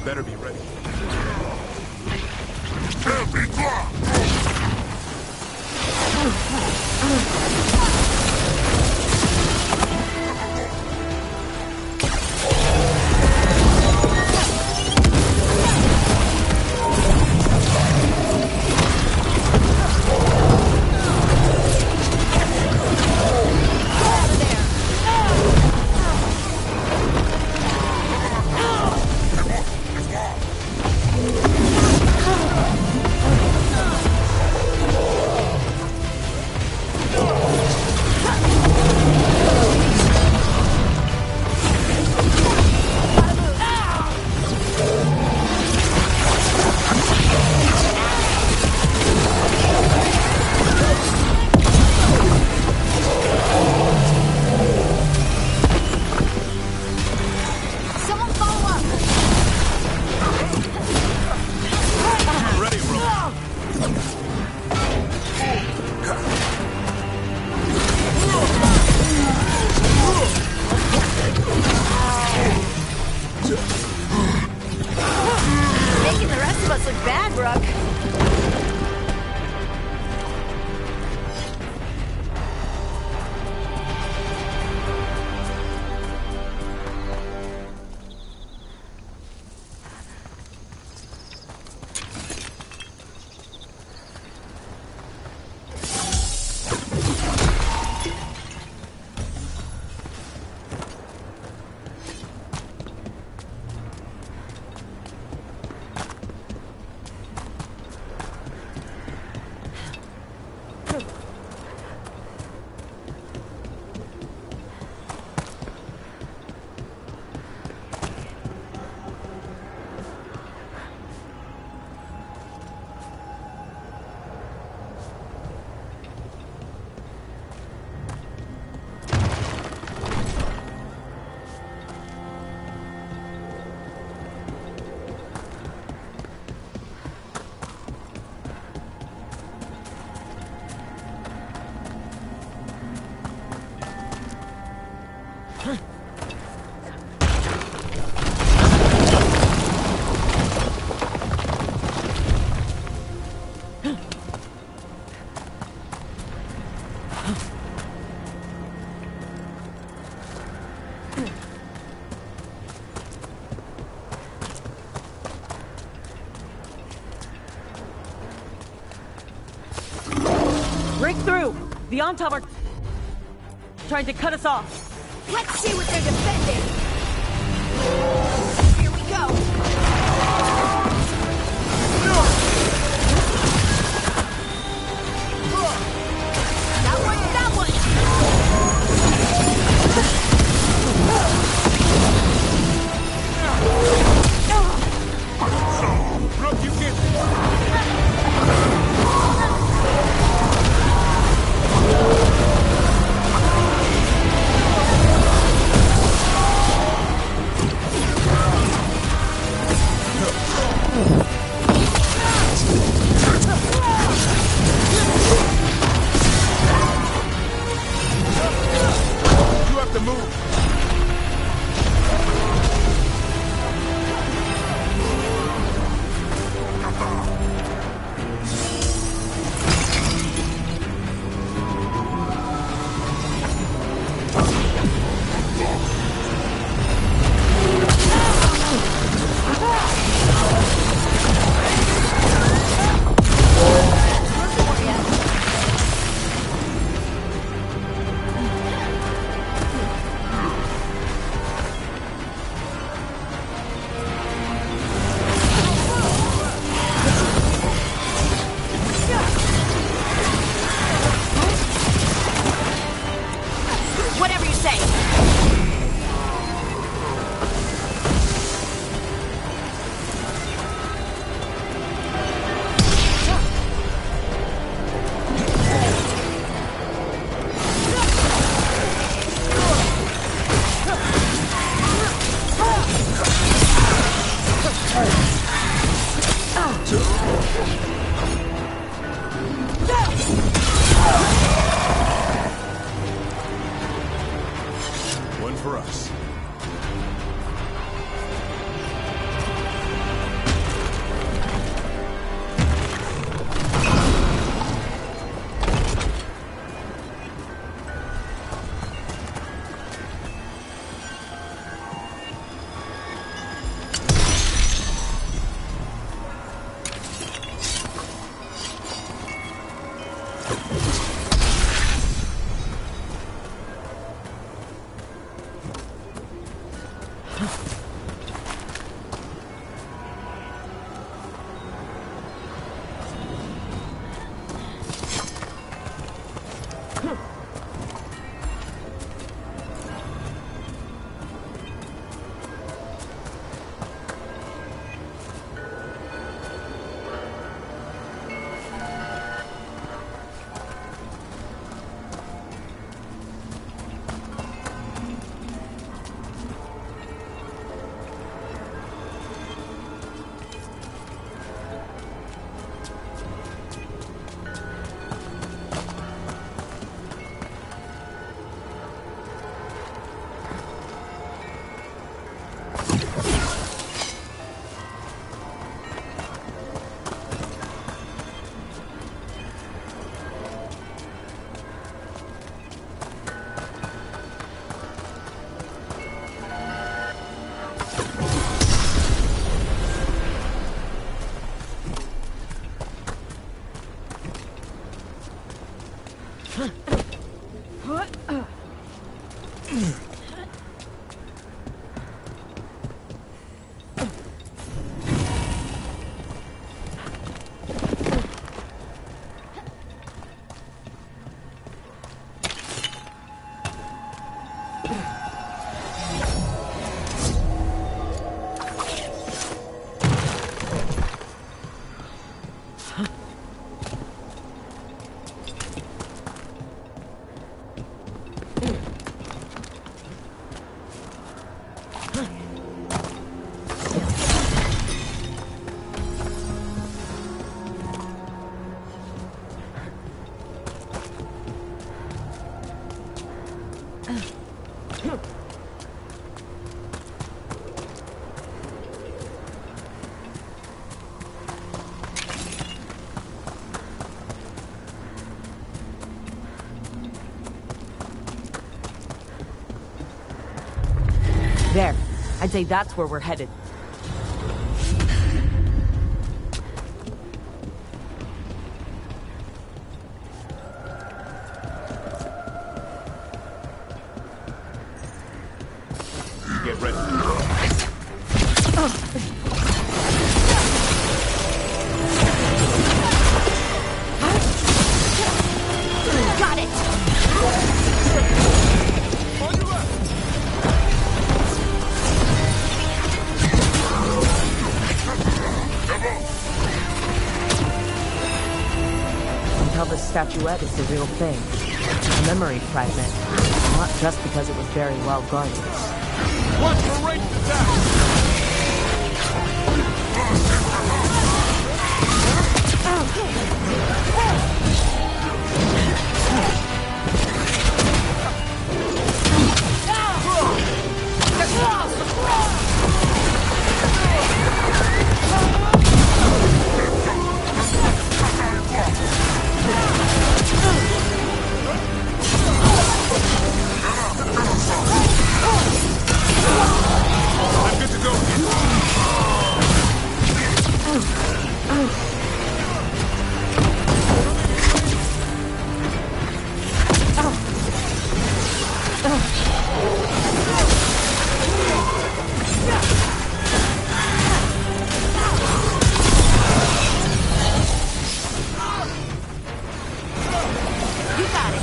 Better be ready. Heavy drop! Break through! The on-top are trying to cut us off. Let's see what they're defending. Here we go. That one, that one. Look, you can't. One for us. There. I'd say that's where we're headed. Get ready. Got it! On your left! Tell the statuette is the real thing. A memory fragment. Not just because it was very well guarded. Watch for ranged attack! I'm good to go. You got it!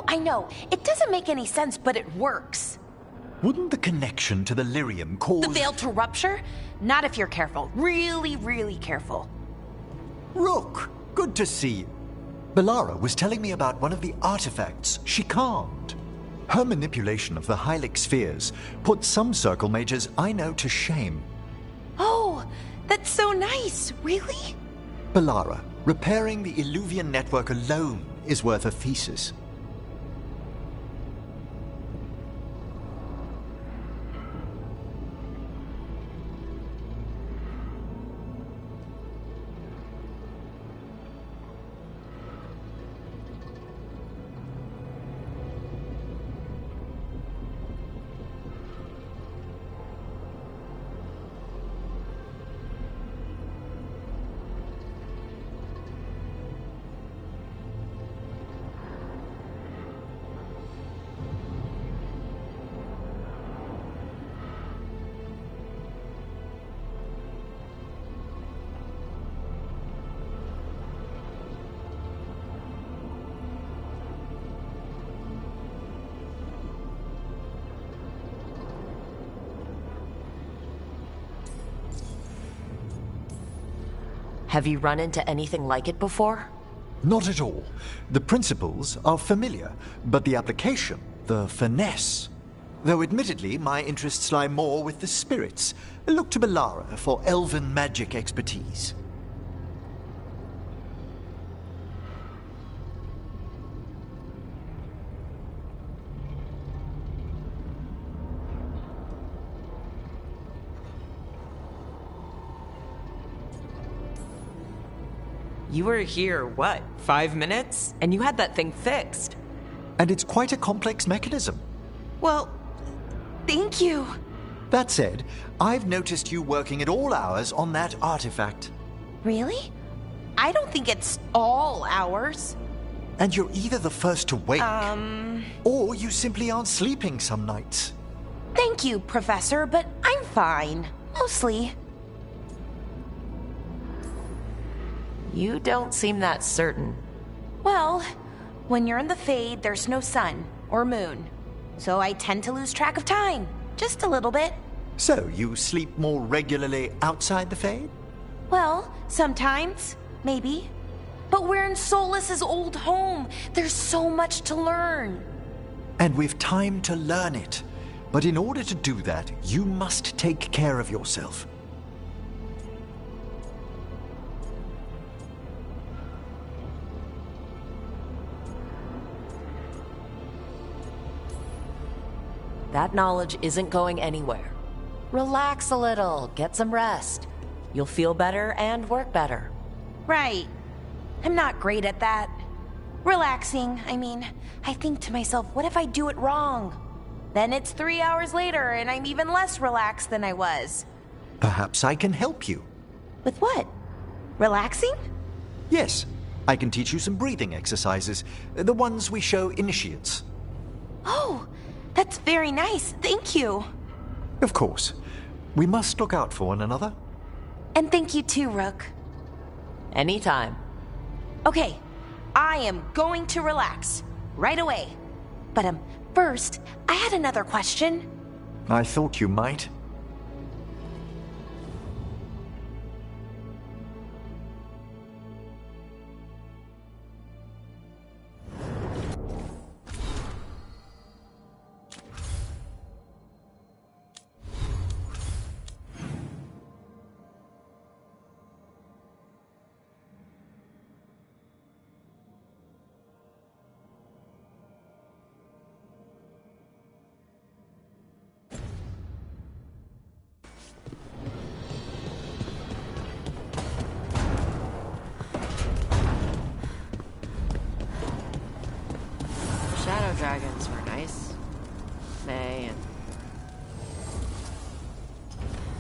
I know. It doesn't make any sense, but it works. Wouldn't the connection to the lyrium cause... The veil to rupture? Not if you're careful. Really, really careful. Rook, good to see you. Belara was telling me about one of the artifacts she calmed. Her manipulation of the Hylic spheres put some circle mages I know to shame. Oh, that's so nice. Really? Belara, repairing the Illuvian network alone is worth a thesis. Have you run into anything like it before? Not at all. The principles are familiar, but the application, the finesse. Though admittedly, my interests lie more with the spirits. Look to Belara for elven magic expertise. You were here, what, 5 minutes? And you had that thing fixed. And it's quite a complex mechanism. Well, thank you. That said, I've noticed you working at all hours on that artifact. Really? I don't think it's all hours. And you're either the first to wake, or you simply aren't sleeping some nights. Thank you, Professor, but I'm fine. Mostly. You don't seem that certain. Well, when you're in the Fade, there's no sun or moon. So I tend to lose track of time. Just a little bit. So, you sleep more regularly outside the Fade? Well, sometimes. Maybe. But we're in Solus's old home. There's so much to learn. And we've time to learn it. But in order to do that, you must take care of yourself. That knowledge isn't going anywhere. Relax a little, get some rest. You'll feel better and work better. Right. I'm not great at that. Relaxing, I mean, I think to myself, what if I do it wrong? Then it's 3 hours later and I'm even less relaxed than I was. Perhaps I can help you. With what? Relaxing? Yes, I can teach you some breathing exercises, the ones we show initiates. Oh, that's very nice. Thank you. Of course. We must look out for one another. And thank you too, Rook. Anytime. Okay, I am going to relax right away. But first, I had another question. I thought you might. Shadow dragons were nice. May and...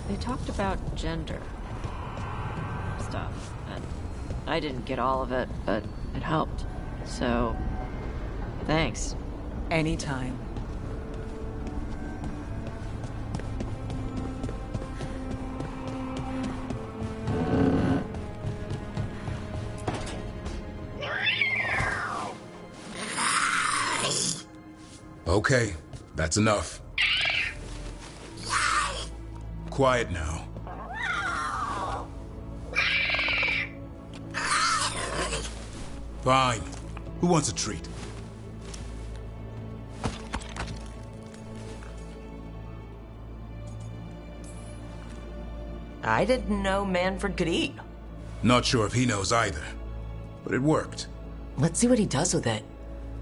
They talked about gender stuff, and I didn't get all of it, but it helped. So, thanks. Anytime. Okay, that's enough. Quiet now. Fine. Who wants a treat? I didn't know Manfred could eat. Not sure if he knows either, but it worked. Let's see what he does with it.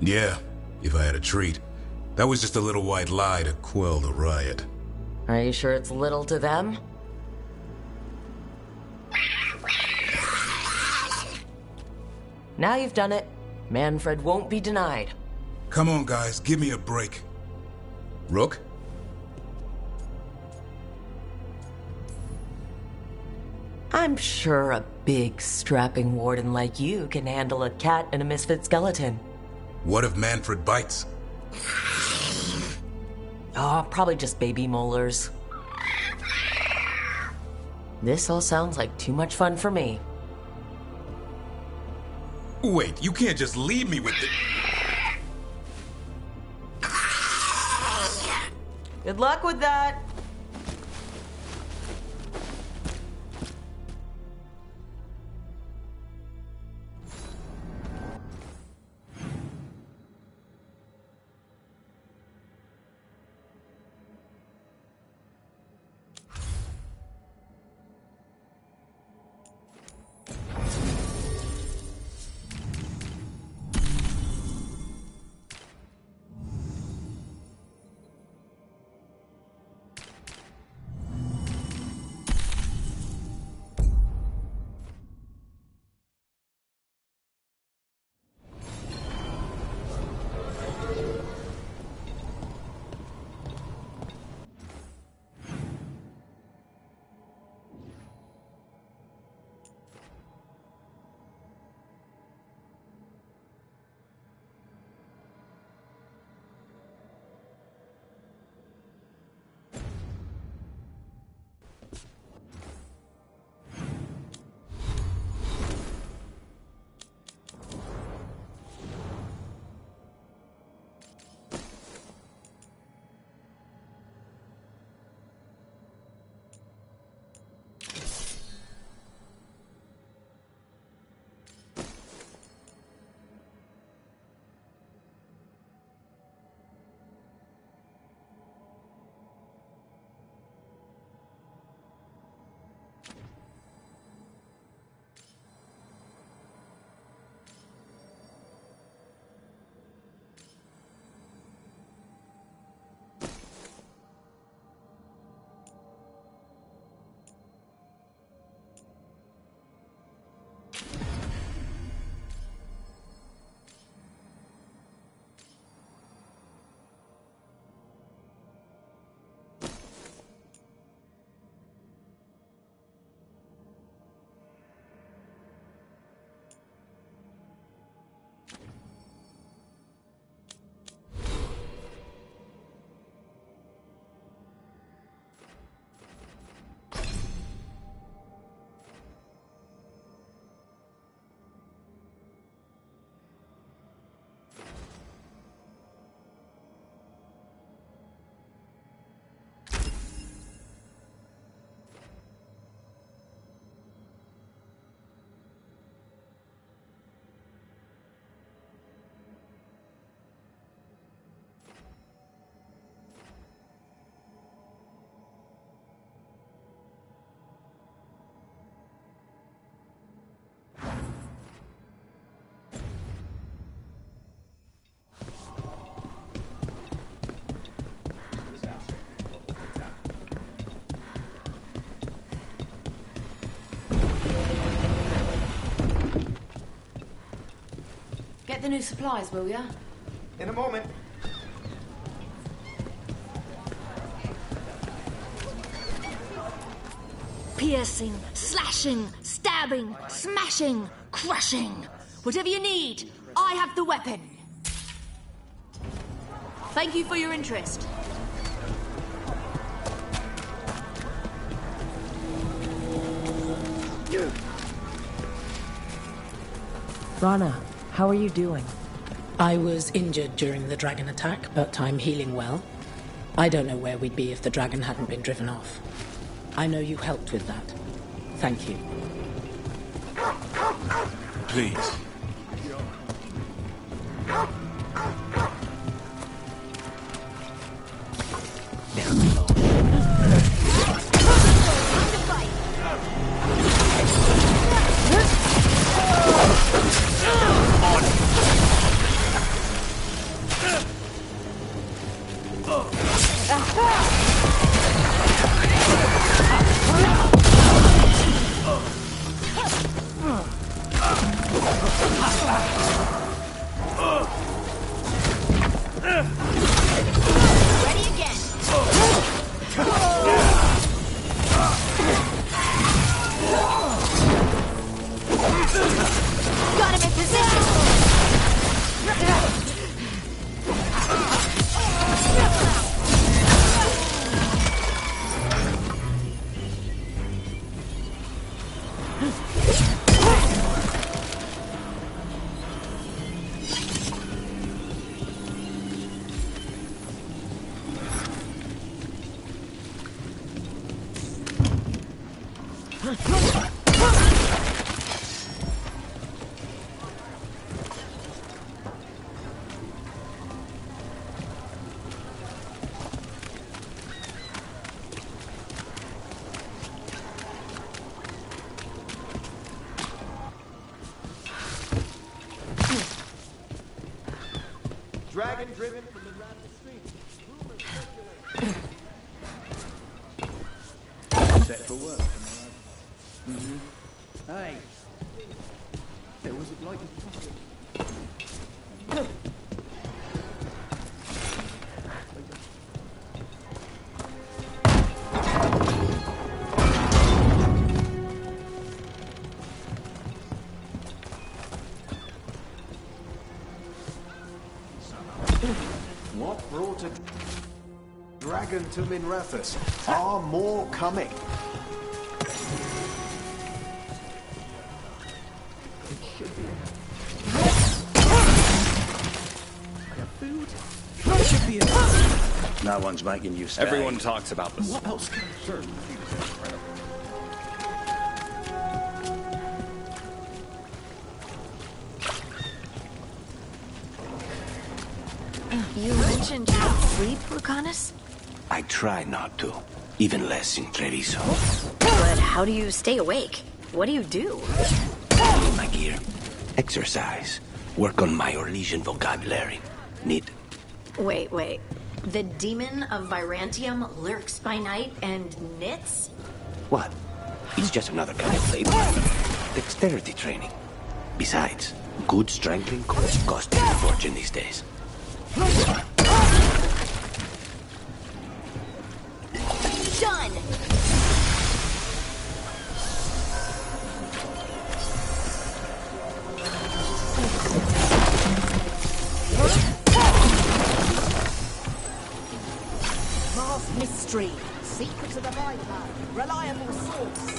Yeah, if I had a treat. That was just a little white lie to quell the riot. Are you sure it's little to them? Now you've done it. Manfred won't be denied. Come on, guys, give me a break. Rook? I'm sure a big, strapping warden like you can handle a cat and a misfit skeleton. What if Manfred bites? Oh, probably just baby molars. This all sounds like too much fun for me. Wait, you can't just leave me with it. Good luck with that. Get the new supplies, will ya? In a moment. Piercing, slashing, stabbing, smashing, crushing. Whatever you need, I have the weapon. Thank you for your interest. Rana, how are you doing? I was injured during the dragon attack, but I'm healing well. I don't know where we'd be if the dragon hadn't been driven off. I know you helped with that. Thank you. Please. Ready again. Got him in position. Dragon driven from the Rattle Stream. Set for work, am I right? Hey! There was a blighted prophet. What brought a dragon to Minrathous? Are more coming? No one's making you stay. Everyone talks about this. What else? Sure. You mentioned you don't sleep, Lucanus? I try not to. Even less in Treviso. But how do you stay awake? What do you do? Clean my gear. Exercise. Work on my Orlesian vocabulary. Need. Wait. The demon of Virantium lurks by night and knits? What? It's just another kind of labor. Dexterity training. Besides, good strangling costs a fortune these days. Done! Vast mystery. Secrets of the Veilguard. Reliable source.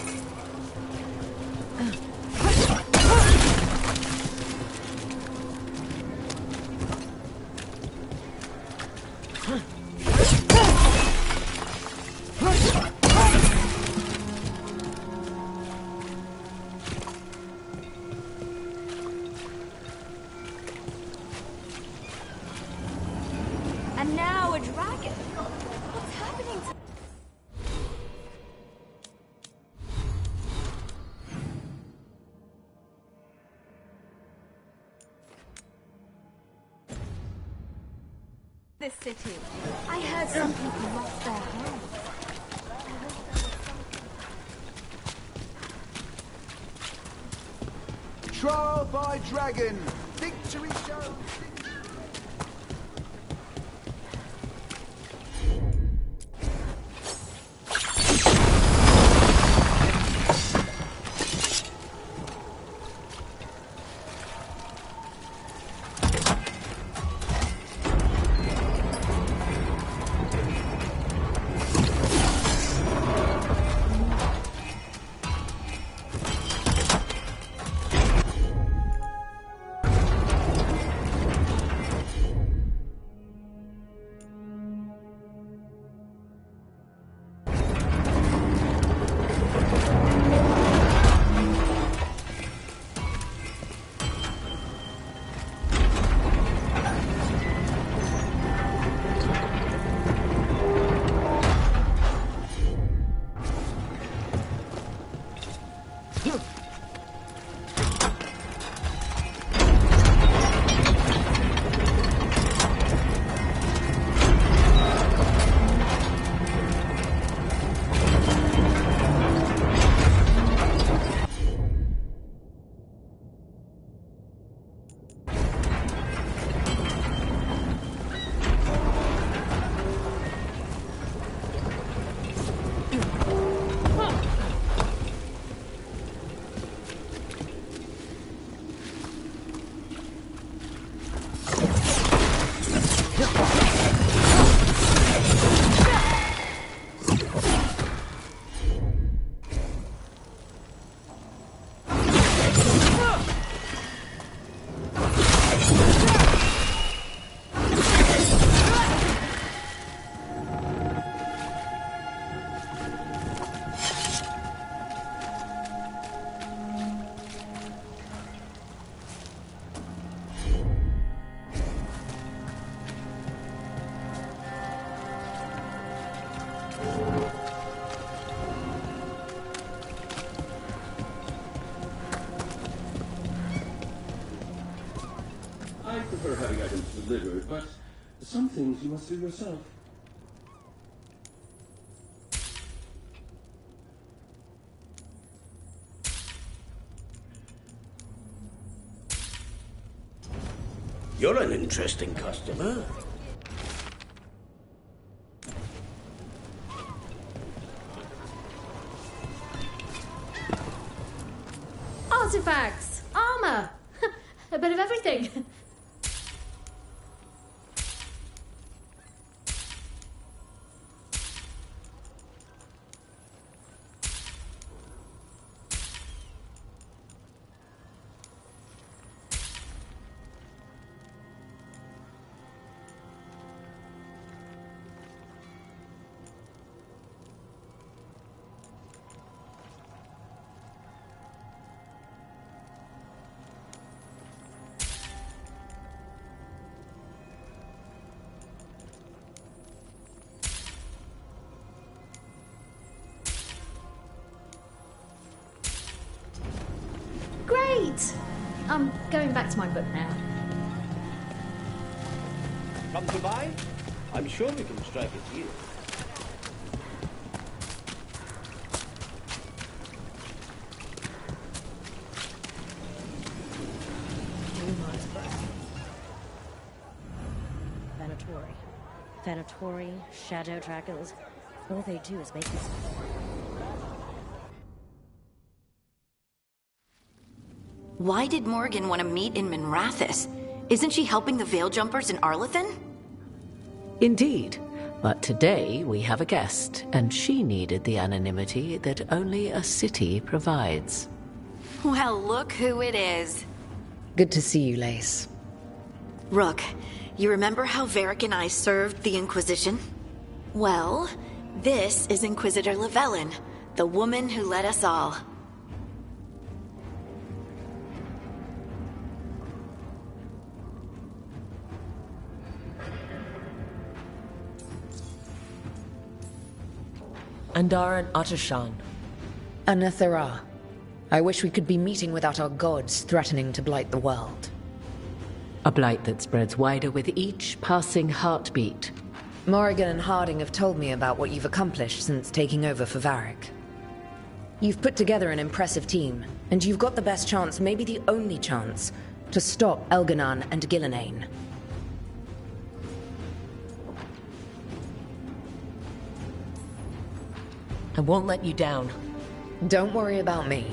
And now a dragon. What's happening to... this city? I heard some people lost their homes. Trial by dragon. Victory shows. I prefer having items delivered, but some things you must do yourself. You're an interesting customer. Artifacts, armor, a bit of everything. Great! I'm going back to my book now. Come to buy? I'm sure we can strike a deal. Venatori, shadow dragons. All they do is make us. Why did Morgan want to meet in Minrathous? Isn't she helping the Veil Jumpers in Arlathan? Indeed. But today we have a guest, and she needed the anonymity that only a city provides. Well, look who it is. Good to see you, Lace. Rook, you remember how Varric and I served the Inquisition? Well, this is Inquisitor Llewellyn, the woman who led us all. Andaran Atashan. Anathara. I wish we could be meeting without our gods threatening to blight the world. A blight that spreads wider with each passing heartbeat. Morrigan and Harding have told me about what you've accomplished since taking over for Varric. You've put together an impressive team, and you've got the best chance, maybe the only chance, to stop Elganan and Gillenane. I won't let you down. Don't worry about me.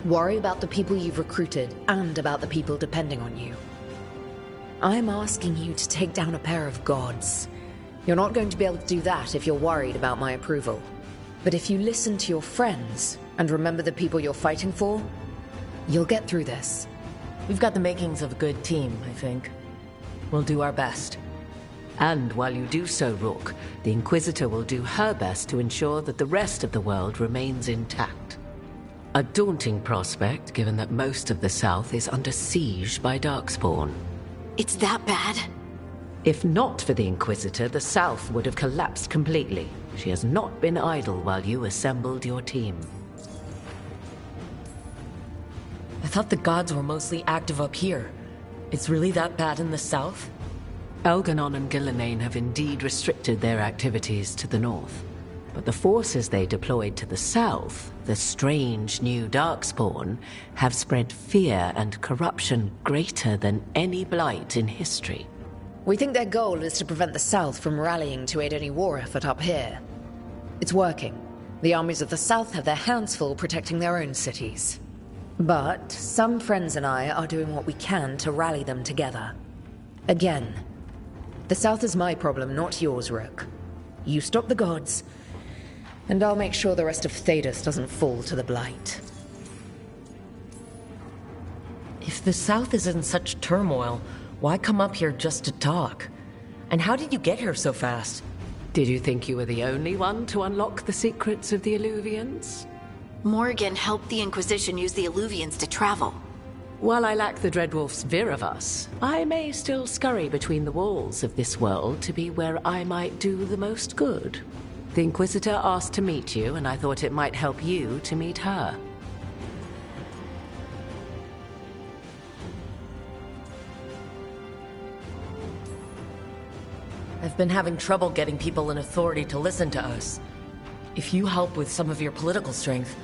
Worry about the people you've recruited, and about the people depending on you. I'm asking you to take down a pair of gods. You're not going to be able to do that if you're worried about my approval. But if you listen to your friends, and remember the people you're fighting for, you'll get through this. We've got the makings of a good team, I think. We'll do our best. And while you do so, Rook, the Inquisitor will do her best to ensure that the rest of the world remains intact. A daunting prospect, given that most of the South is under siege by Darkspawn. It's that bad? If not for the Inquisitor, the South would have collapsed completely. She has not been idle while you assembled your team. thought the gods were mostly active up here. It's really that bad in the south? Elganon and Gillenane have indeed restricted their activities to the north. But the forces they deployed to the south, the strange new Darkspawn, have spread fear and corruption greater than any blight in history. We think their goal is to prevent the south from rallying to aid any war effort up here. It's working. The armies of the south have their hands full protecting their own cities. But some friends and I are doing what we can to rally them together. Again, the south is my problem, not yours, Rook. You stop the gods, and I'll make sure the rest of Thedas doesn't fall to the blight. If the south is in such turmoil, why come up here just to talk? And how did you get here so fast? Did you think you were the only one to unlock the secrets of the Illuvians? Morgan helped the Inquisition use the Illuvians to travel. While I lack the Dreadwolf's Viravus, I may still scurry between the walls of this world to be where I might do the most good. The Inquisitor asked to meet you, and I thought it might help you to meet her. I've been having trouble getting people in authority to listen to us. If you help with some of your political strength...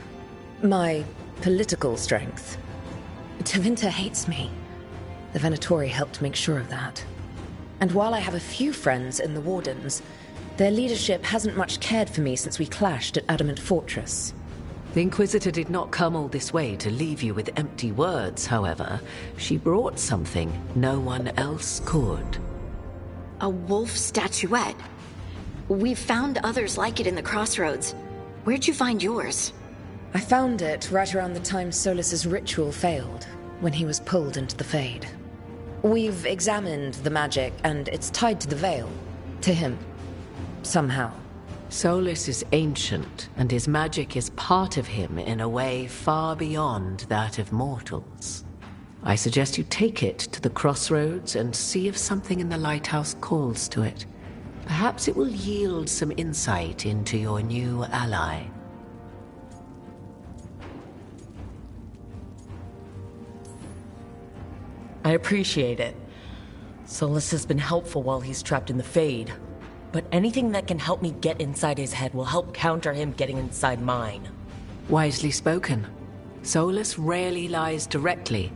My political strength? Tevinter hates me. The Venatori helped make sure of that. And while I have a few friends in the Wardens, their leadership hasn't much cared for me since we clashed at Adamant Fortress. The Inquisitor did not come all this way to leave you with empty words, however. She brought something no one else could. A wolf statuette? We've found others like it in the crossroads. Where'd you find yours? I found it right around the time Solus's ritual failed, when he was pulled into the Fade. We've examined the magic, and it's tied to the Veil. To him. Somehow. Solus is ancient, and his magic is part of him in a way far beyond that of mortals. I suggest you take it to the crossroads and see if something in the lighthouse calls to it. Perhaps it will yield some insight into your new ally. I appreciate it. Solus has been helpful while he's trapped in the Fade. But anything that can help me get inside his head will help counter him getting inside mine. Wisely spoken. Solus rarely lies directly,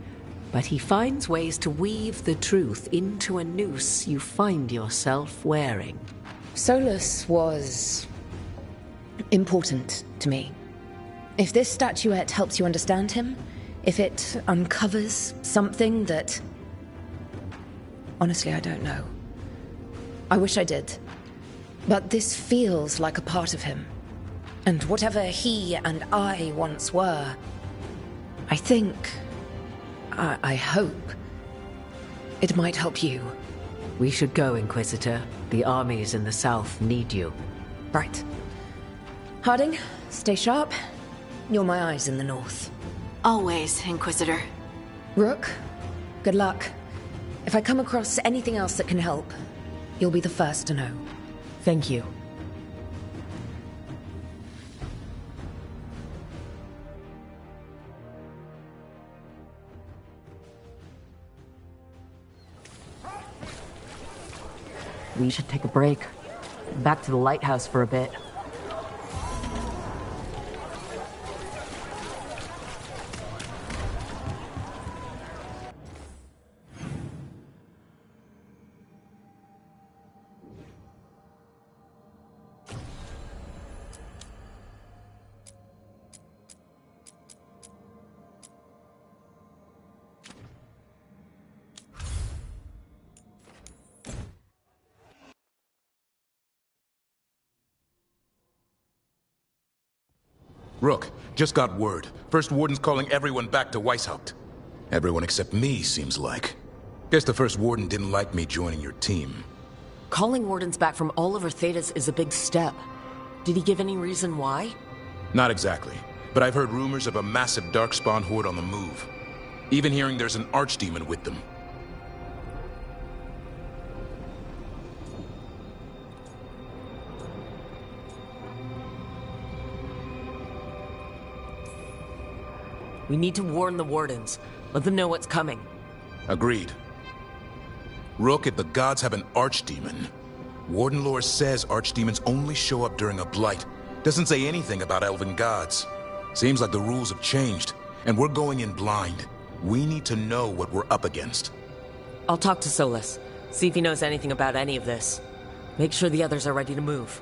but he finds ways to weave the truth into a noose you find yourself wearing. Solus was... important to me. If this statuette helps you understand him, if it uncovers something that... Honestly, I don't know. I wish I did. But this feels like a part of him. And whatever he and I once were, I think... I hope... it might help you. We should go, Inquisitor. The armies in the south need you. Right. Harding, stay sharp. You're my eyes in the north. Always, Inquisitor. Rook, good luck. If I come across anything else that can help, you'll be the first to know. Thank you. We should take a break. Back to the lighthouse for a bit. Rook, just got word. First Warden's calling everyone back to Weishaupt. Everyone except me, seems like. Guess the First Warden didn't like me joining your team. Calling Wardens back from all over Thedas is a big step. Did he give any reason why? Not exactly, but I've heard rumors of a massive Darkspawn horde on the move. Even hearing there's an archdemon with them. We need to warn the Wardens. Let them know what's coming. Agreed. Rook, if the gods have an archdemon, Warden lore says archdemons only show up during a blight. Doesn't say anything about elven gods. Seems like the rules have changed, and we're going in blind. We need to know what we're up against. I'll talk to Solus, see if he knows anything about any of this. Make sure the others are ready to move.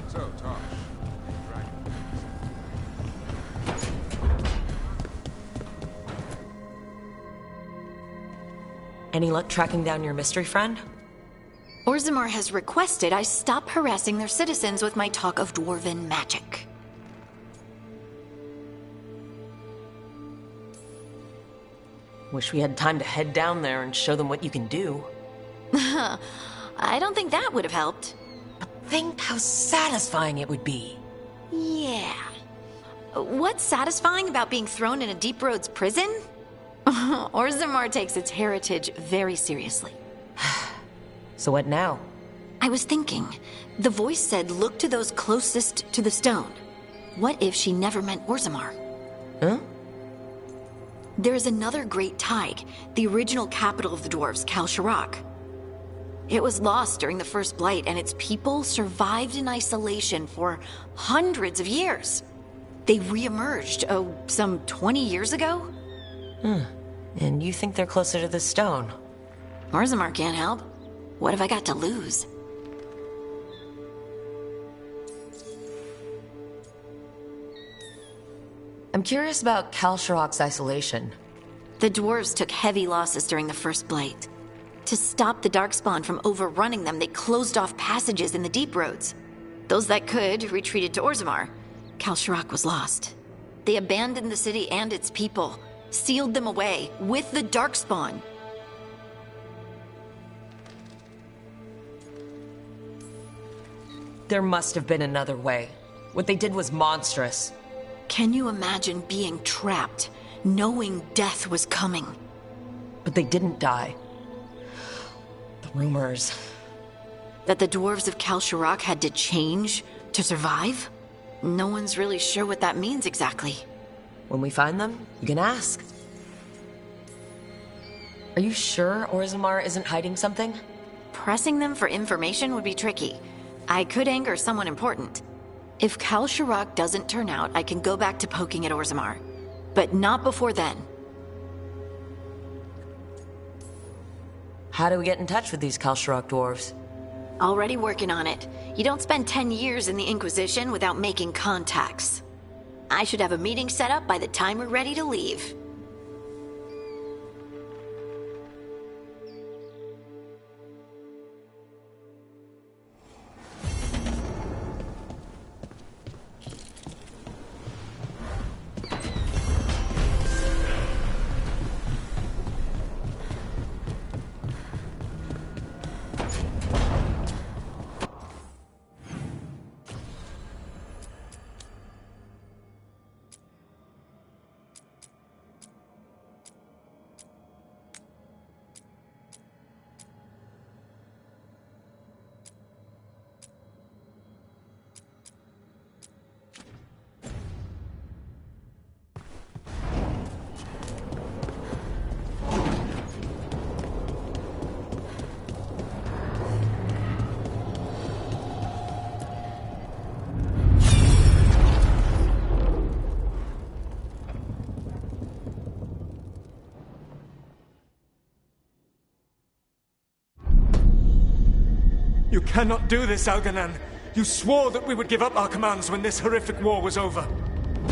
So, Tosh, dragon. Any luck tracking down your mystery friend? Orzammar has requested I stop harassing their citizens with my talk of dwarven magic. Wish we had time to head down there and show them what you can do. I don't think that would have helped. But think how satisfying it would be. Yeah. What's satisfying about being thrown in a Deep Roads prison? Orzammar takes its heritage very seriously. So what now? I was thinking, the voice said look to those closest to the stone. What if she never meant Orzammar? Huh? There is another great Tig, the original capital of the dwarves, Kalsharak. It was lost during the First Blight, and its people survived in isolation for hundreds of years. They re-emerged, some 20 years ago? And you think they're closer to the stone? Orzammar can't help. What have I got to lose? I'm curious about Kalsharak's isolation. The dwarves took heavy losses during the First Blight. To stop the Darkspawn from overrunning them, they closed off passages in the Deep Roads. Those that could retreated to Orzammar. Kalsharak was lost. They abandoned the city and its people, sealed them away with the Darkspawn. There must have been another way. What they did was monstrous. Can you imagine being trapped, knowing death was coming? But they didn't die. The rumors. That the dwarves of Kalsharak had to change to survive? No one's really sure what that means exactly. When we find them, you can ask. Are you sure Orzammar isn't hiding something? Pressing them for information would be tricky. I could anger someone important. If Kalsharak doesn't turn out, I can go back to poking at Orzammar. But not before then. How do we get in touch with these Kalsharak dwarves? Already working on it. You don't spend 10 years in the Inquisition without making contacts. I should have a meeting set up by the time we're ready to leave. You cannot do this, Algernon. You swore that we would give up our commands when this horrific war was over.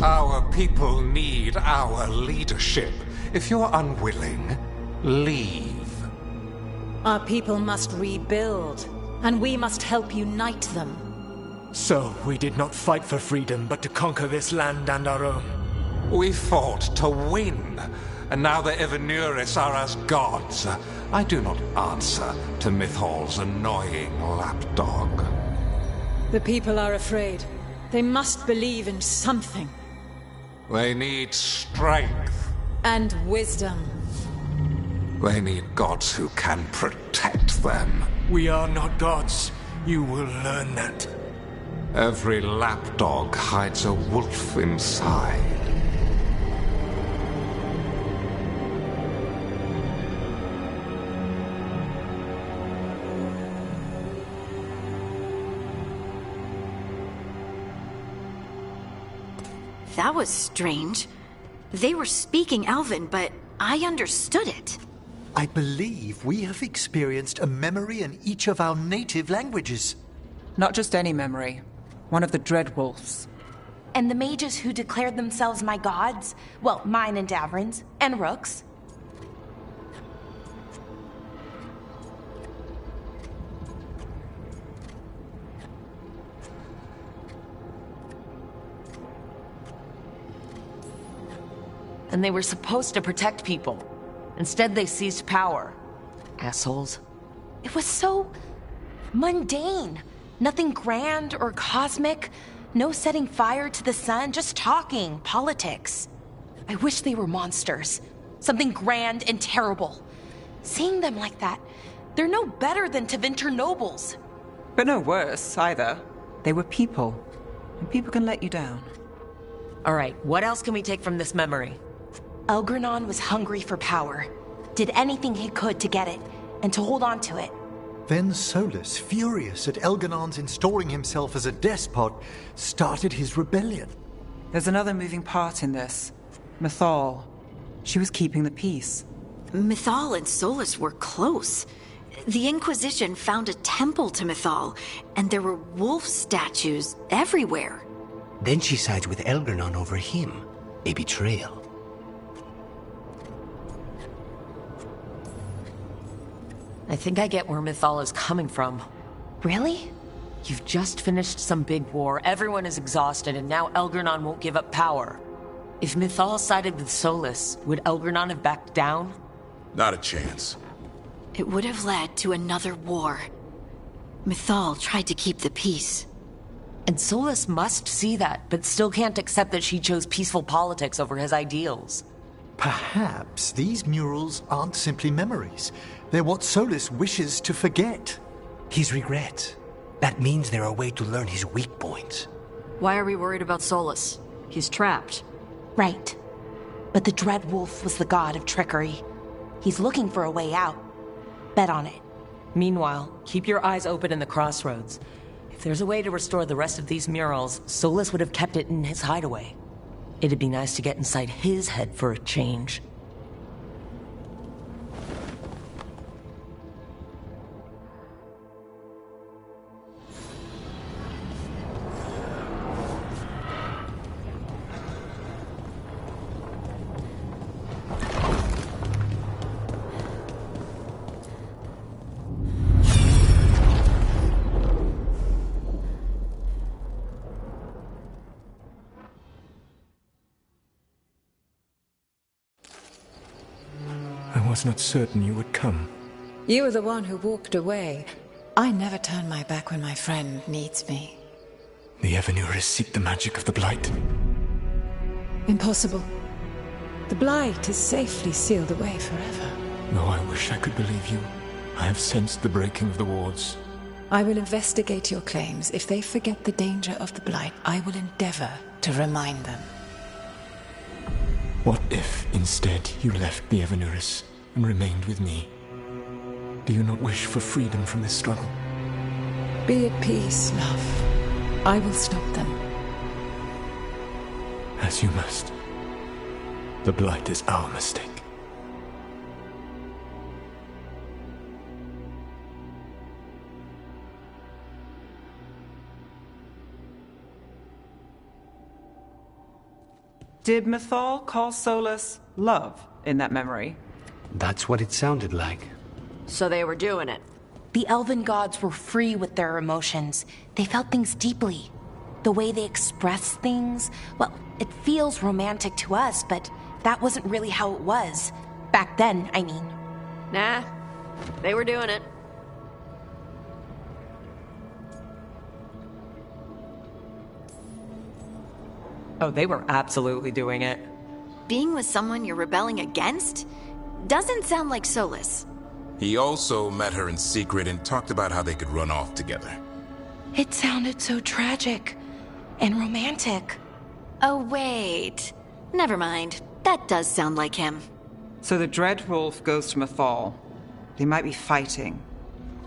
Our people need our leadership. If you're unwilling, leave. Our people must rebuild, and we must help unite them. So, we did not fight for freedom, but to conquer this land and our own. We fought to win, and now the Evenuris are as gods. I do not answer to Mythal's annoying lapdog. The people are afraid. They must believe in something. They need strength. And wisdom. They need gods who can protect them. We are not gods. You will learn that. Every lapdog hides a wolf inside. That was strange. They were speaking Elven, but I understood it. I believe we have experienced a memory in each of our native languages. Not just any memory. One of the Dread Wolves. And the mages who declared themselves my gods? Well, mine and Davrin's, and Rook's. And they were supposed to protect people. Instead, they seized power. Assholes. It was so mundane. Nothing grand or cosmic. No setting fire to the sun, just talking, politics. I wish they were monsters. Something grand and terrible. Seeing them like that, they're no better than Tevinter nobles. But no worse, either. They were people. And people can let you down. All right, what else can we take from this memory? Elgernon was hungry for power. Did anything he could to get it, and to hold on to it. Then Solus, furious at Elgernon's installing himself as a despot, started his rebellion. There's another moving part in this. Mythal. She was keeping the peace. Mythal and Solus were close. The Inquisition found a temple to Mythal, and there were wolf statues everywhere. Then she sides with Elgernon over him. A betrayal. I think I get where Mythal is coming from. Really? You've just finished some big war, everyone is exhausted, and now Elgernon won't give up power. If Mythal sided with Solus, would Elgernon have backed down? Not a chance. It would have led to another war. Mythal tried to keep the peace. And Solus must see that, but still can't accept that she chose peaceful politics over his ideals. Perhaps these murals aren't simply memories. They're what Solus wishes to forget. His regrets. That means they're a way to learn his weak points. Why are we worried about Solus? He's trapped. Right. But the Dread Wolf was the god of trickery. He's looking for a way out. Bet on it. Meanwhile, keep your eyes open in the crossroads. If there's a way to restore the rest of these murals, Solus would have kept it in his hideaway. It'd be nice to get inside his head for a change. I was not certain you would come. You were the one who walked away. I never turn my back when my friend needs me. The Evenuris seek the magic of the Blight. Impossible. The Blight is safely sealed away forever. Though I wish I could believe you. I have sensed the breaking of the wards. I will investigate your claims. If they forget the danger of the Blight, I will endeavor to remind them. What if, instead, you left the Evenuris and remained with me? Do you not wish for freedom from this struggle? Be at peace, love. I will stop them. As you must. The Blight is our mistake. Did Mythal call Solus love in that memory? That's what it sounded like. So they were doing it. The elven gods were free with their emotions. They felt things deeply. The way they expressed things, well, it feels romantic to us, but that wasn't really how it was. Back then, I mean. Nah, they were doing it. Oh, they were absolutely doing it. Being with someone you're rebelling against? Doesn't sound like Solus. He also met her in secret and talked about how they could run off together. It sounded so tragic and romantic. Oh, wait. Never mind. That does sound like him. So the Dreadwolf goes to Mythal. They might be fighting,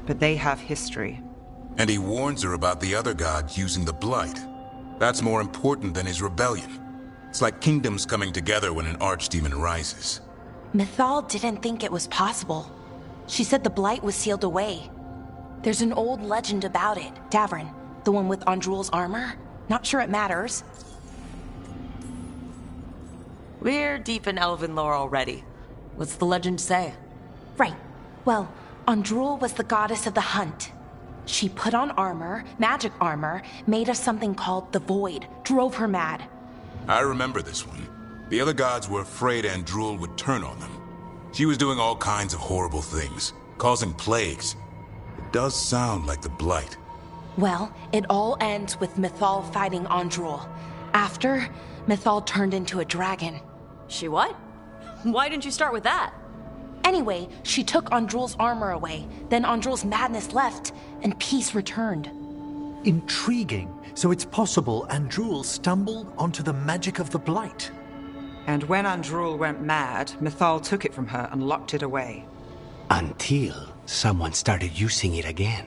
but they have history. And he warns her about the other god using the Blight. That's more important than his rebellion. It's like kingdoms coming together when an archdemon rises. Mythal didn't think it was possible. She said the Blight was sealed away. There's an old legend about it. Davrin, the one with Andrul's armor. Not sure it matters. We're deep in elven lore already. What's the legend say? Right. Well, Andrul was the goddess of the hunt. She put on armor, magic armor, made of something called the Void, drove her mad. I remember this one. The other gods were afraid Andrul would turn on them. She was doing all kinds of horrible things, causing plagues. It does sound like the Blight. Well, it all ends with Mythal fighting Andrul. After, Mythal turned into a dragon. She what? Why didn't you start with that? Anyway, she took Andrul's armor away. Then Andrul's madness left, and peace returned. Intriguing. So it's possible Andrul stumbled onto the magic of the Blight. And when Andrul went mad, Mythal took it from her and locked it away. Until someone started using it again.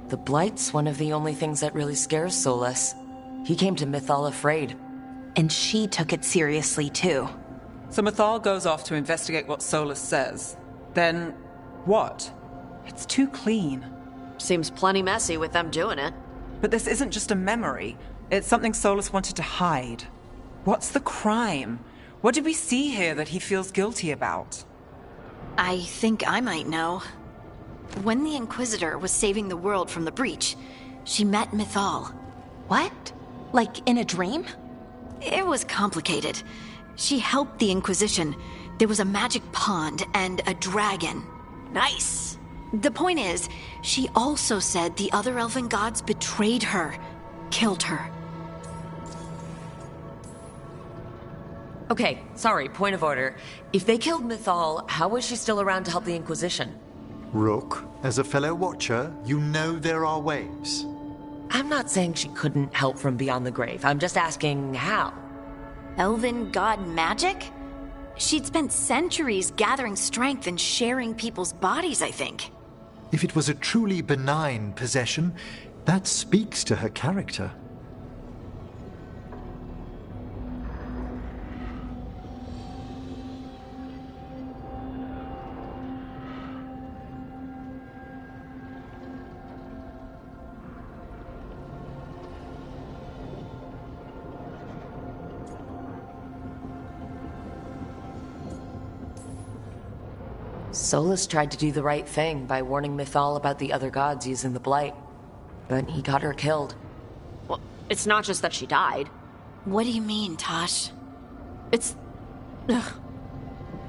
The Blight's one of the only things that really scares Solus. He came to Mythal afraid. And she took it seriously, too. So Mythal goes off to investigate what Solus says. Then, what? It's too clean. Seems plenty messy with them doing it. But this isn't just a memory. It's something Solus wanted to hide. What's the crime? What did we see here that he feels guilty about? I think I might know. When the Inquisitor was saving the world from the breach, she met Mythal. What? Like in a dream? It was complicated. She helped the Inquisition. There was a magic pond and a dragon. Nice. The point is, she also said the other elven gods betrayed her, killed her. Okay, sorry, point of order. If they killed Mythal, how was she still around to help the Inquisition? Rook, as a fellow watcher, you know there are ways. I'm not saying she couldn't help from beyond the grave. I'm just asking how. Elven god magic? She'd spent centuries gathering strength and sharing people's bodies, I think. If it was a truly benign possession, that speaks to her character. Solus tried to do the right thing by warning Mythal about the other gods using the Blight. But he got her killed. Well, it's not just that she died. What do you mean, Tosh? It's... Ugh.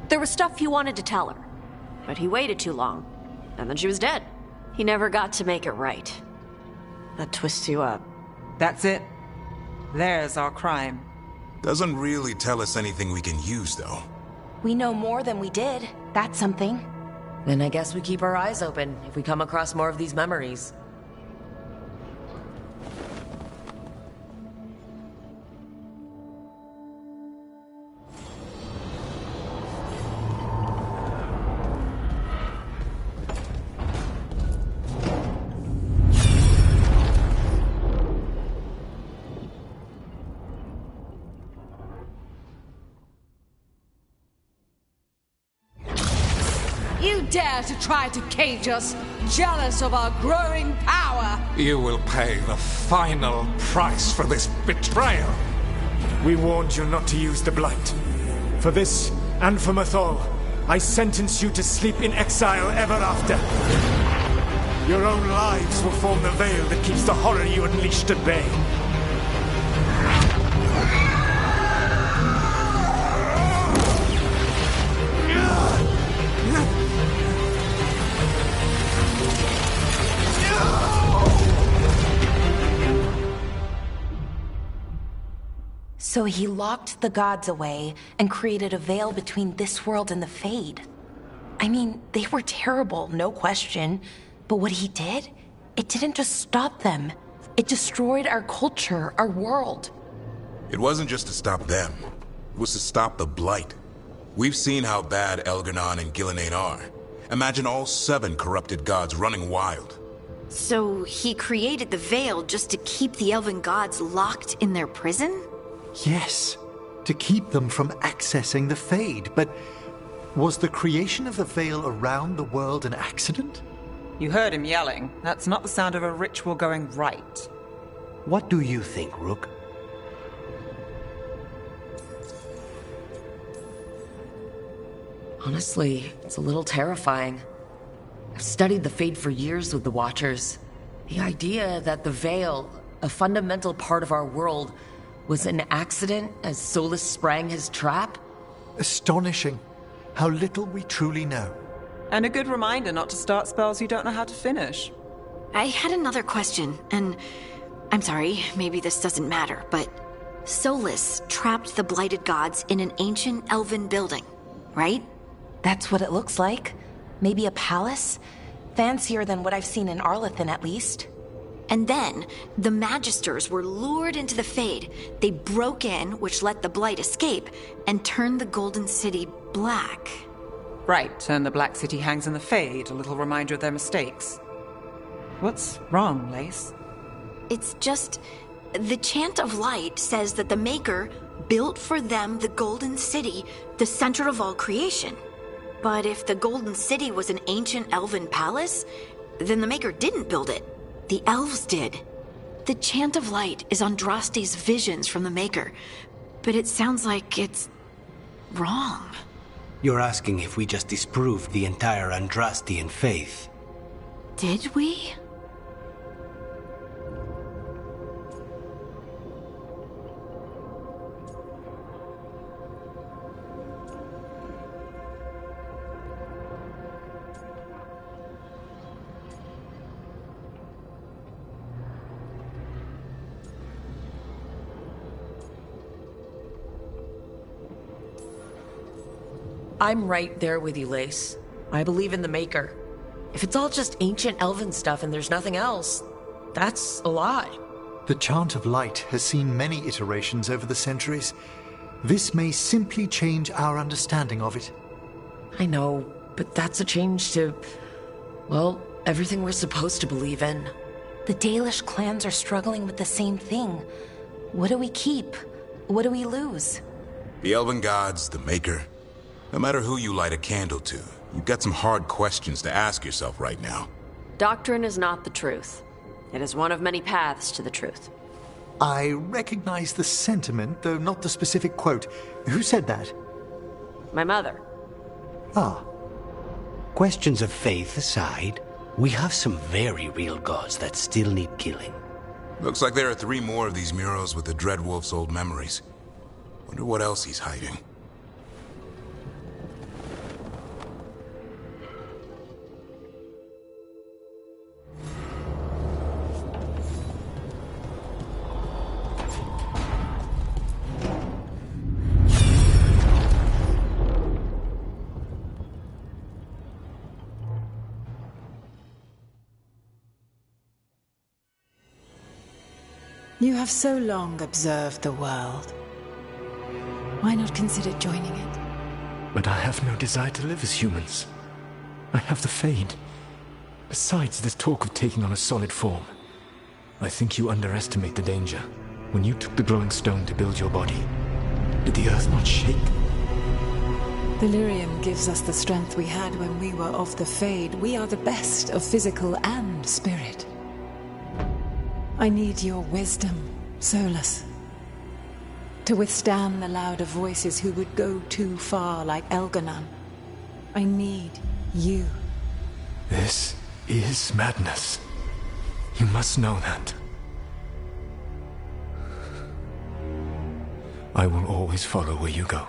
There was stuff he wanted to tell her, but he waited too long, and then she was dead. He never got to make it right. That twists you up. That's it. There's our crime. Doesn't really tell us anything we can use, though. We know more than we did. That's something. Then I guess we keep our eyes open if we come across more of these memories. You dare to try to cage us, jealous of our growing power? You will pay the final price for this betrayal. We warned you not to use the Blight. For this, and for Mythal, I sentence you to sleep in exile ever after. Your own lives will form the veil that keeps the horror you unleashed at bay. So he locked the gods away and created a veil between this world and the Fade. I mean, they were terrible, no question. But what he did, it didn't just stop them. It destroyed our culture, our world. It wasn't just to stop them. It was to stop the Blight. We've seen how bad Elgar'nan and Gillenane are. Imagine all 7 corrupted gods running wild. So he created the Veil just to keep the elven gods locked in their prison? Yes, to keep them from accessing the Fade. But was the creation of the Veil around the world an accident? You heard him yelling. That's not the sound of a ritual going right. What do you think, Rook? Honestly, it's a little terrifying. I've studied the Fade for years with the Watchers. The idea that the Veil, a fundamental part of our world, was an accident as Solus sprang his trap? Astonishing. How little we truly know. And a good reminder not to start spells you don't know how to finish. I had another question, and I'm sorry, maybe this doesn't matter, but Solus trapped the blighted gods in an ancient elven building, right? That's what it looks like. Maybe a palace? Fancier than what I've seen in Arlathan, at least. And then, the Magisters were lured into the Fade. They broke in, which let the Blight escape, and turned the Golden City black. Right, and the Black City hangs in the Fade, a little reminder of their mistakes. What's wrong, Lace? It's just... the Chant of Light says that the Maker built for them the Golden City, the center of all creation. But if the Golden City was an ancient elven palace, then the Maker didn't build it. The elves did. The Chant of Light is Andraste's visions from the Maker, but it sounds like it's wrong. You're asking if we just disproved the entire Andrastian faith. Did we? I'm right there with you, Lace. I believe in the Maker. If it's all just ancient elven stuff and there's nothing else, that's a lie. The Chant of Light has seen many iterations over the centuries. This may simply change our understanding of it. I know, but that's a change to, well, everything we're supposed to believe in. The Dalish clans are struggling with the same thing. What do we keep? What do we lose? The elven gods, the Maker. No matter who you light a candle to, you've got some hard questions to ask yourself right now. Doctrine is not the truth. It is one of many paths to the truth. I recognize the sentiment, though not the specific quote. Who said that? My mother. Ah. Questions of faith aside, we have some very real gods that still need killing. Looks like there are 3 more of these murals with the Dreadwolf's old memories. Wonder what else he's hiding. You have so long observed the world. Why not consider joining it? But I have no desire to live as humans. I have the Fade. Besides, there's talk of taking on a solid form. I think you underestimate the danger. When you took the glowing stone to build your body, did the earth not shake? Delirium gives us the strength we had when we were of the Fade. We are the best of physical and spirit. I need your wisdom, Solus, to withstand the louder voices who would go too far like Elganon. I need you. This is madness. You must know that. I will always follow where you go.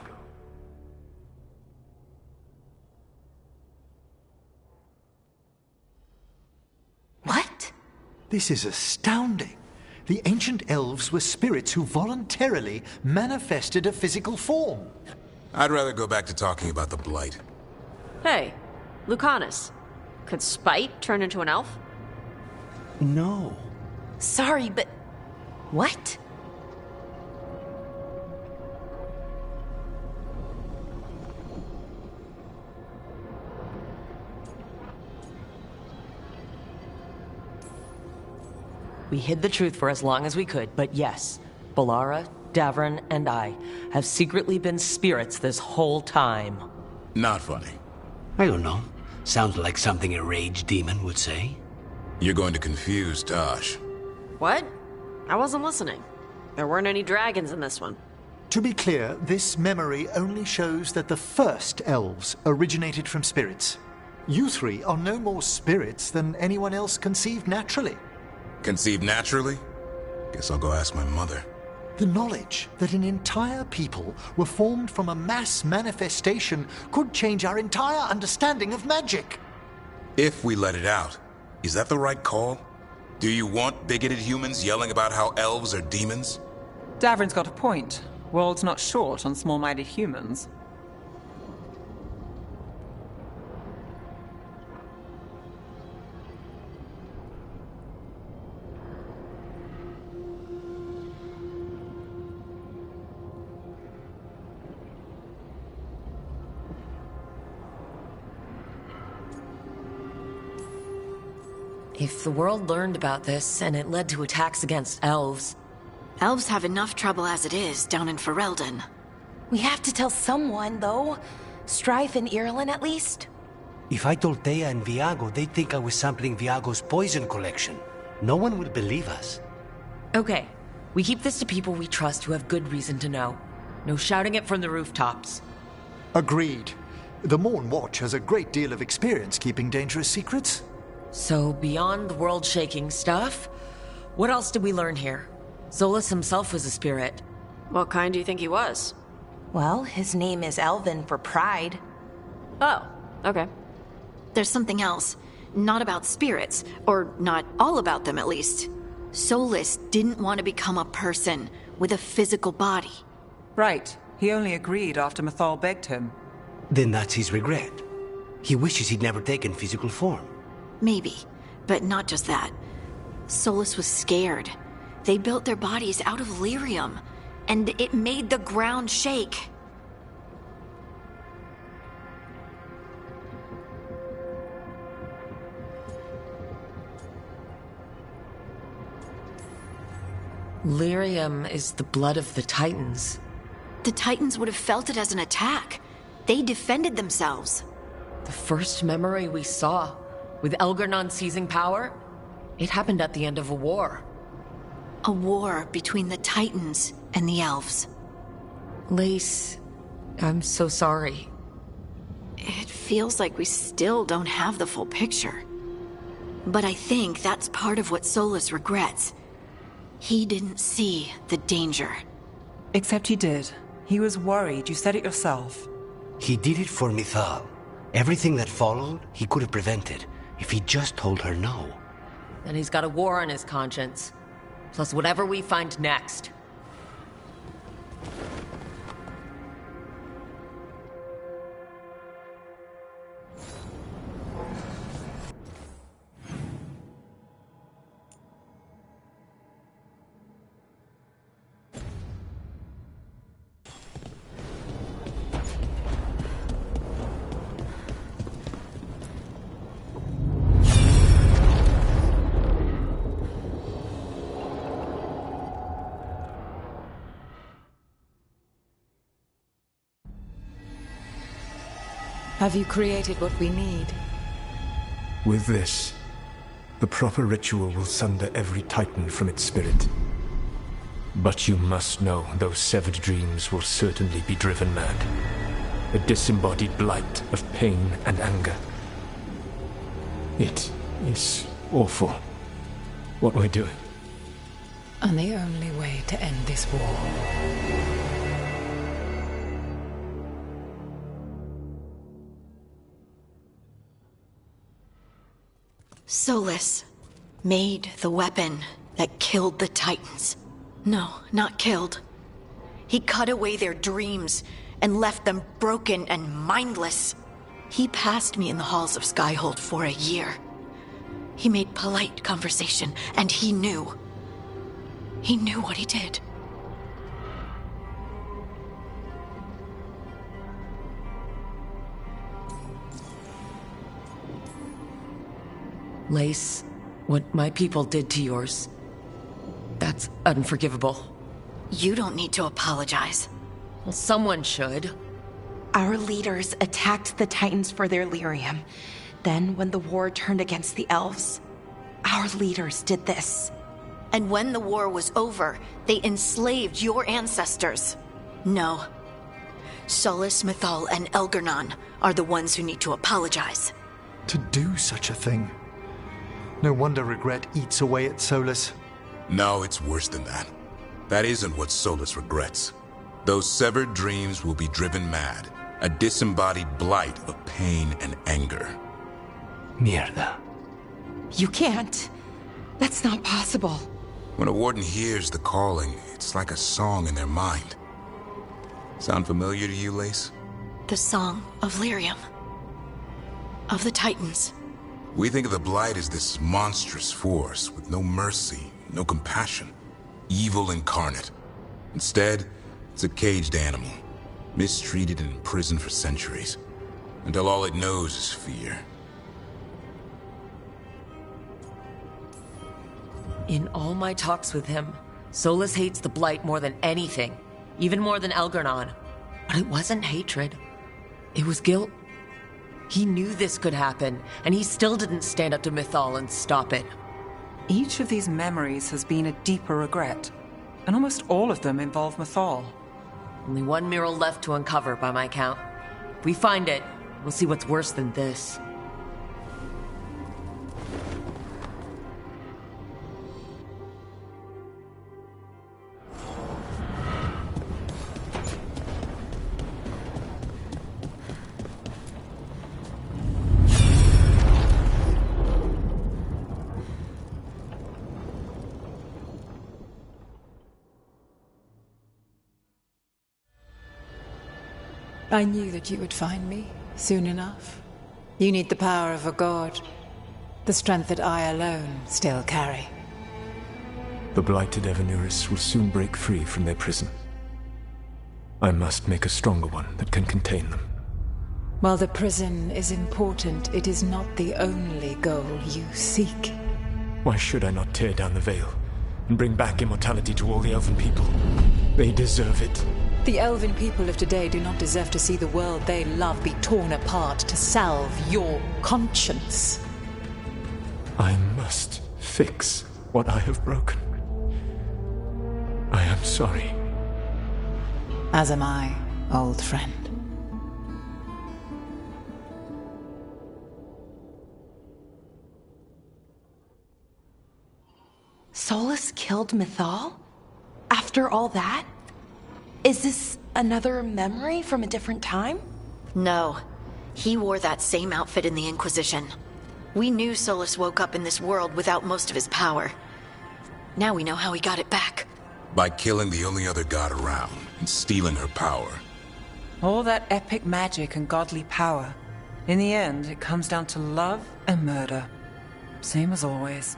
What? This is astounding. The ancient elves were spirits who voluntarily manifested a physical form. I'd rather go back to talking about the Blight. Hey, Lucanus. Could Spite turn into an elf? No. Sorry, but... what? We hid the truth for as long as we could, but yes, Balara, Davron, and I have secretly been spirits this whole time. Not funny. I don't know. Sounds like something a rage demon would say. You're going to confuse Tosh. What? I wasn't listening. There weren't any dragons in this one. To be clear, this memory only shows that the first elves originated from spirits. You three are no more spirits than anyone else conceived naturally. Conceived naturally? Guess I'll go ask my mother. The knowledge that an entire people were formed from a mass manifestation could change our entire understanding of magic. If we let it out, is that the right call? Do you want bigoted humans yelling about how elves are demons? Davron's got a point. World's not short on small-minded humans. If the world learned about this and it led to attacks against elves... Elves have enough trouble as it is down in Ferelden. We have to tell someone, though. Strife and Irulan, at least. If I told Thea and Viago, they'd think I was sampling Viago's poison collection. No one will believe us. Okay, we keep this to people we trust who have good reason to know. No shouting it from the rooftops. Agreed. The Morn Watch has a great deal of experience keeping dangerous secrets. So, beyond the world-shaking stuff, what else did we learn here? Solus himself was a spirit. What kind do you think he was? Well, his name is Elvin for pride. Oh, okay. There's something else. Not about spirits, or not all about them at least. Solus didn't want to become a person with a physical body. Right. He only agreed after Mythal begged him. Then that's his regret. He wishes he'd never taken physical form. Maybe, but not just that. Solus was scared. They built their bodies out of lyrium, and it made the ground shake. Lyrium is the blood of the Titans. The Titans would have felt it as an attack. They defended themselves. The first memory we saw, with Elgarnon seizing power, it happened at the end of a war. A war between the Titans and the elves. Lace, I'm so sorry. It feels like we still don't have the full picture. But I think that's part of what Solus regrets. He didn't see the danger. Except he did. He was worried, you said it yourself. He did it for Mythal. Everything that followed, he could have prevented, if he just told her no. And he's got a war on his conscience. Plus whatever we find next. Have you created what we need? With this, the proper ritual will sunder every titan from its spirit. But you must know those severed dreams will certainly be driven mad. A disembodied blight of pain and anger. It is awful what we're doing. And the only way to end this war. Solus made the weapon that killed the Titans. No, not killed. He cut away their dreams and left them broken and mindless. He passed me in the halls of Skyhold for a year. He made polite conversation, and he knew. He knew what he did. Lace, what my people did to yours, that's unforgivable. You don't need to apologize. Well, someone should. Our leaders attacked the Titans for their lyrium. Then, when the war turned against the elves, our leaders did this. And when the war was over, they enslaved your ancestors. No. Solus, Mythal, and Elgar'nan are the ones who need to apologize. To do such a thing. No wonder regret eats away at Solus. No, it's worse than that. That isn't what Solus regrets. Those severed dreams will be driven mad. A disembodied blight of pain and anger. Mierda. You can't. That's not possible. When a warden hears the calling, it's like a song in their mind. Sound familiar to you, Lace? The song of lyrium. Of the Titans. We think of the Blight as this monstrous force with no mercy, no compassion. Evil incarnate. Instead, it's a caged animal. Mistreated and imprisoned for centuries. Until all it knows is fear. In all my talks with him, Solus hates the Blight more than anything. Even more than Elgar'nan. But it wasn't hatred. It was guilt. He knew this could happen, and he still didn't stand up to Mythal and stop it. Each of these memories has been a deeper regret, and almost all of them involve Mythal. Only one mural left to uncover, by my count. If we find it, we'll see what's worse than this. I knew that you would find me soon enough. You need the power of a god, the strength that I alone still carry. The blighted Evanuris will soon break free from their prison. I must make a stronger one that can contain them. While the prison is important, it is not the only goal you seek. Why should I not tear down the veil and bring back immortality to all the Elven people? They deserve it. The Elven people of today do not deserve to see the world they love be torn apart to salve your conscience. I must fix what I have broken. I am sorry. As am I, old friend. Solus killed Mythal? After all that? Is this another memory from a different time? No. He wore that same outfit in the Inquisition. We knew Solus woke up in this world without most of his power. Now we know how he got it back. By killing the only other god around and stealing her power. All that epic magic and godly power. In the end, it comes down to love and murder. Same as always.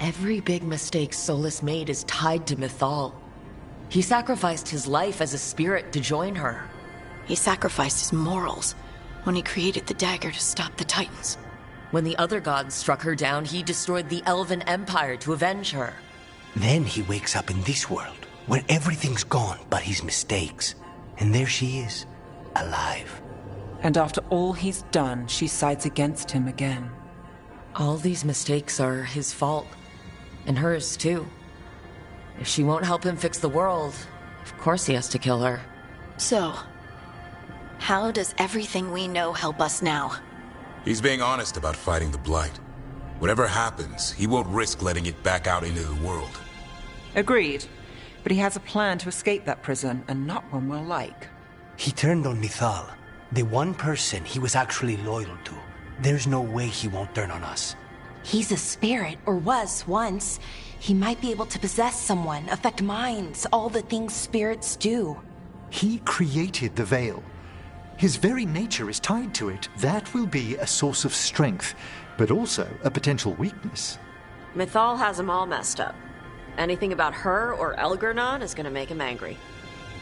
Every big mistake Solus made is tied to Mythal. He sacrificed his life as a spirit to join her. He sacrificed his morals when he created the dagger to stop the Titans. When the other gods struck her down, he destroyed the Elven Empire to avenge her. Then he wakes up in this world, where everything's gone but his mistakes. And there she is, alive. And after all he's done, she sides against him again. All these mistakes are his fault. And hers, too. If she won't help him fix the world, of course he has to kill her. So, how does everything we know help us now? He's being honest about fighting the Blight. Whatever happens, he won't risk letting it back out into the world. Agreed. But he has a plan to escape that prison, and not one we'll like. He turned on Mythal, the one person he was actually loyal to. There's no way he won't turn on us. He's a spirit, or was once. He might be able to possess someone, affect minds, all the things spirits do. He created the Veil. His very nature is tied to it. That will be a source of strength, but also a potential weakness. Mythal has him all messed up. Anything about her or Elgernon is gonna make him angry.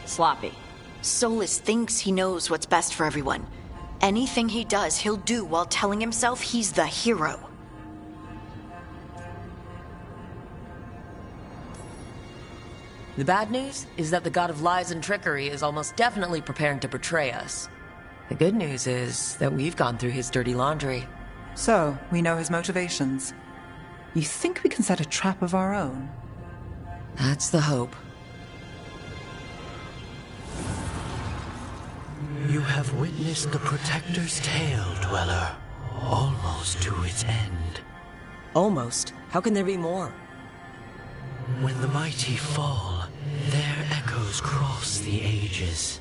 Sloppy. Solus thinks he knows what's best for everyone. Anything he does, he'll do while telling himself he's the hero. The bad news is that the god of lies and trickery is almost definitely preparing to betray us. The good news is that we've gone through his dirty laundry. So, we know his motivations. You think we can set a trap of our own? That's the hope. You have witnessed the Protector's tale, Dweller, almost to its end. Almost? How can there be more? When the mighty fall, their echoes cross the ages.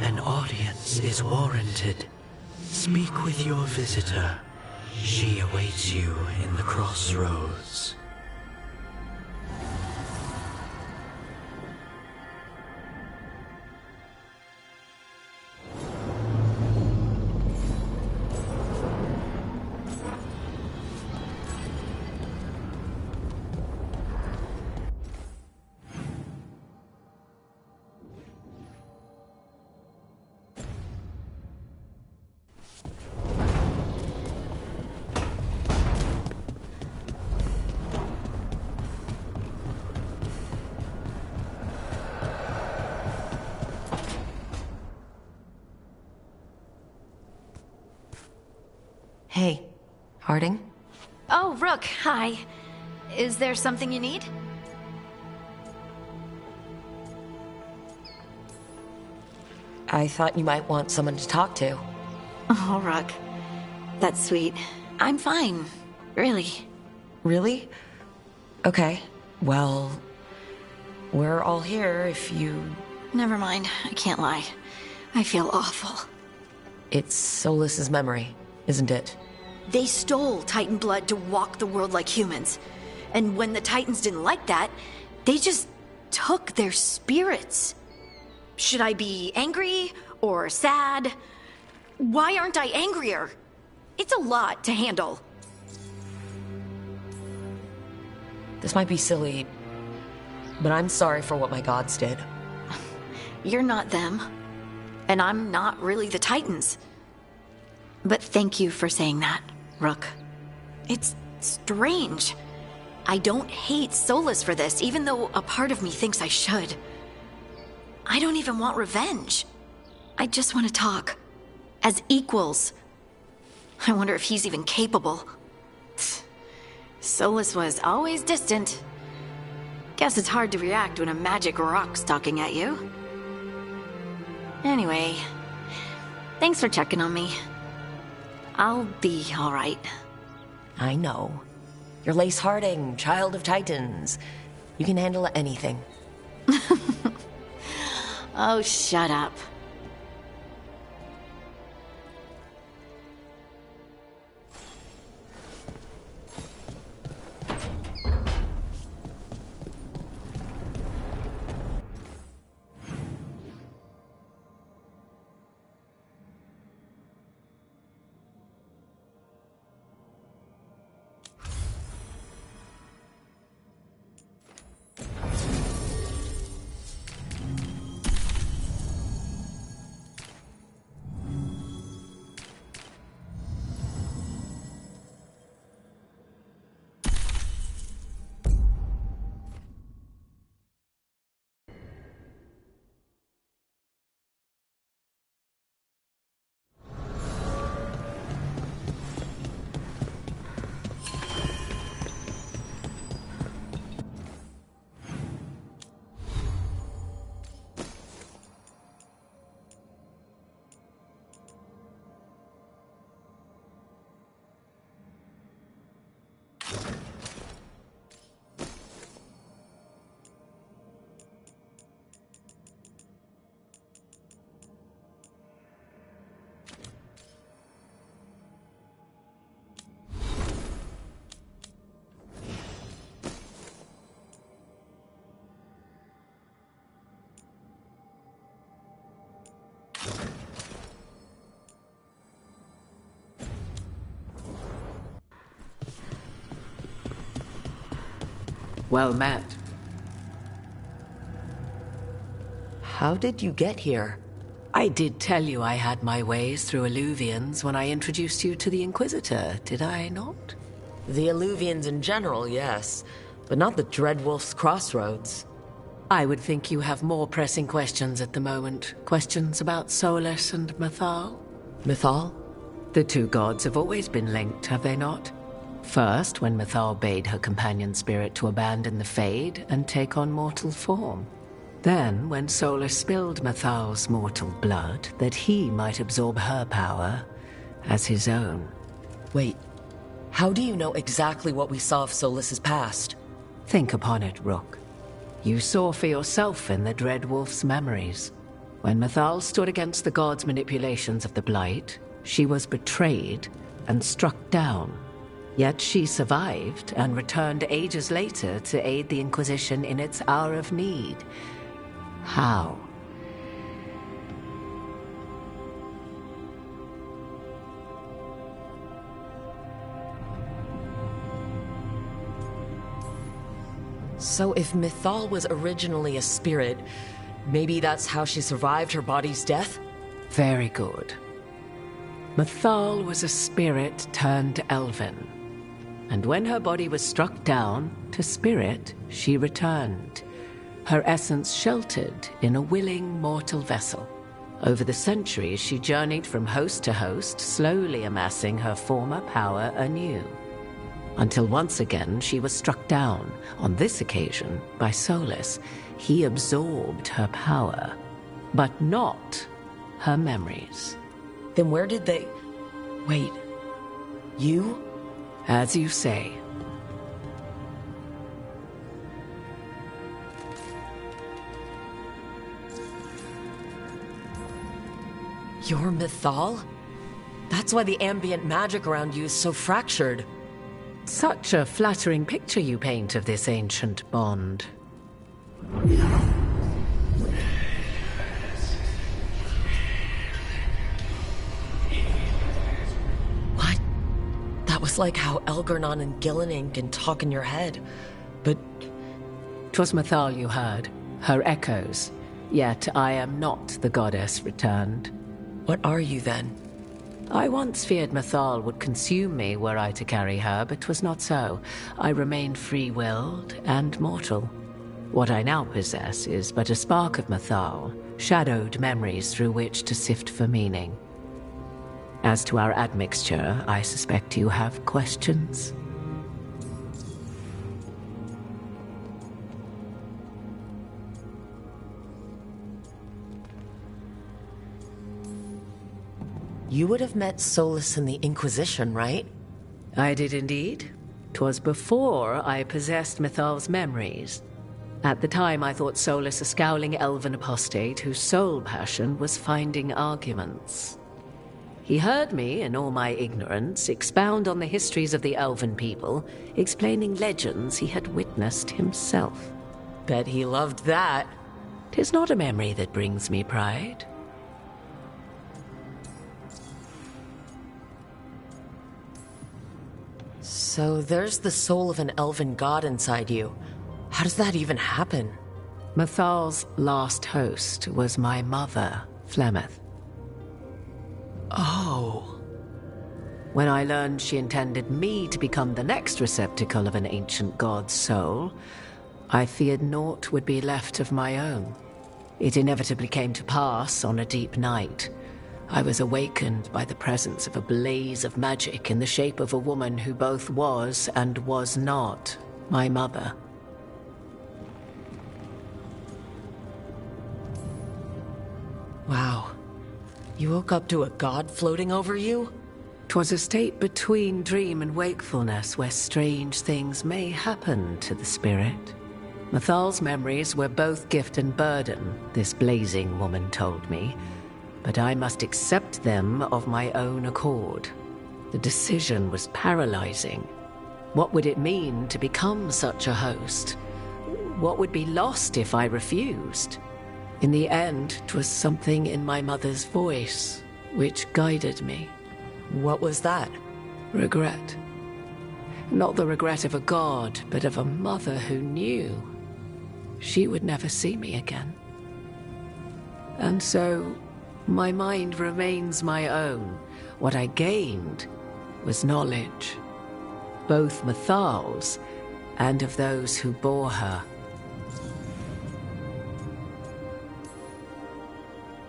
An audience is warranted. Speak with your visitor. She awaits you in the crossroads. Hey, Harding? Oh, Rook, hi. Is there something you need? I thought you might want someone to talk to. Oh, Rook. That's sweet. I'm fine. Really. Really? Okay. Well, we're all here if you... Never mind. I can't lie. I feel awful. It's Solus's memory, isn't it? They stole Titan blood to walk the world like humans. And when the Titans didn't like that, they just took their spirits. Should I be angry or sad? Why aren't I angrier? It's a lot to handle. This might be silly, but I'm sorry for what my gods did. You're not them. And I'm not really the Titans. But thank you for saying that, Rook. It's strange. I don't hate Solus for this, even though a part of me thinks I should. I don't even want revenge. I just want to talk. As equals. I wonder if he's even capable. Solus was always distant. Guess it's hard to react when a magic rock's talking at you. Anyway, thanks for checking on me. I'll be all right. I know. You're Lace Harding, child of Titans. You can handle anything. Oh, shut up. Well met. How did you get here? I did tell you I had my ways through Illuvians when I introduced you to the Inquisitor, did I not? The Illuvians in general, yes, but not the Dreadwolf's Crossroads. I would think you have more pressing questions at the moment. Questions about Solus and Mythal? Mythal? The two gods have always been linked, have they not? First, when Mythal bade her companion spirit to abandon the Fade and take on mortal form. Then, when Solus spilled Mythal's mortal blood, that he might absorb her power as his own. Wait, how do you know exactly what we saw of Solus's past? Think upon it, Rook. You saw for yourself in the Dreadwolf's memories. When Mythal stood against the gods' manipulations of the Blight, she was betrayed and struck down. Yet she survived and returned ages later to aid the Inquisition in its hour of need. How? So if Mythal was originally a spirit, maybe that's how she survived her body's death? Very good. Mythal was a spirit turned elven. And when her body was struck down, to spirit, she returned. Her essence sheltered in a willing mortal vessel. Over the centuries, she journeyed from host to host, slowly amassing her former power anew. Until once again, she was struck down, on this occasion, by Solus. He absorbed her power, but not her memories. Then where did they... Wait, you? As you say. You're Mythal? That's why the ambient magic around you is so fractured. Such a flattering picture you paint of this ancient bond. What? That was like how Elgar'nan and Gillinan can talk in your head, but... 'Twas Mythal you heard, her echoes. Yet I am not the goddess returned. What are you then? I once feared Mythal would consume me were I to carry her, but 'twas not so. I remained free-willed and mortal. What I now possess is but a spark of Mythal, shadowed memories through which to sift for meaning. As to our admixture, I suspect you have questions. You would have met Solus in the Inquisition, right? I did indeed. 'Twas before I possessed Mythal's memories. At the time, I thought Solus a scowling elven apostate whose sole passion was finding arguments. He heard me, in all my ignorance, expound on the histories of the elven people, explaining legends he had witnessed himself. Bet he loved that. 'Tis not a memory that brings me pride. So there's the soul of an elven god inside you. How does that even happen? Mythal's last host was my mother, Flemeth. Oh. When I learned she intended me to become the next receptacle of an ancient god's soul, I feared naught would be left of my own. It inevitably came to pass on a deep night. I was awakened by the presence of a blaze of magic in the shape of a woman who both was and was not my mother. Wow. You woke up to a god floating over you? 'Twas a state between dream and wakefulness where strange things may happen to the spirit. Mythal's memories were both gift and burden, this blazing woman told me. But I must accept them of my own accord. The decision was paralyzing. What would it mean to become such a host? What would be lost if I refused? In the end, 'twas something in my mother's voice which guided me. What was that? Regret. Not the regret of a god, but of a mother who knew she would never see me again. And so, my mind remains my own. What I gained was knowledge, both Mythal's and of those who bore her.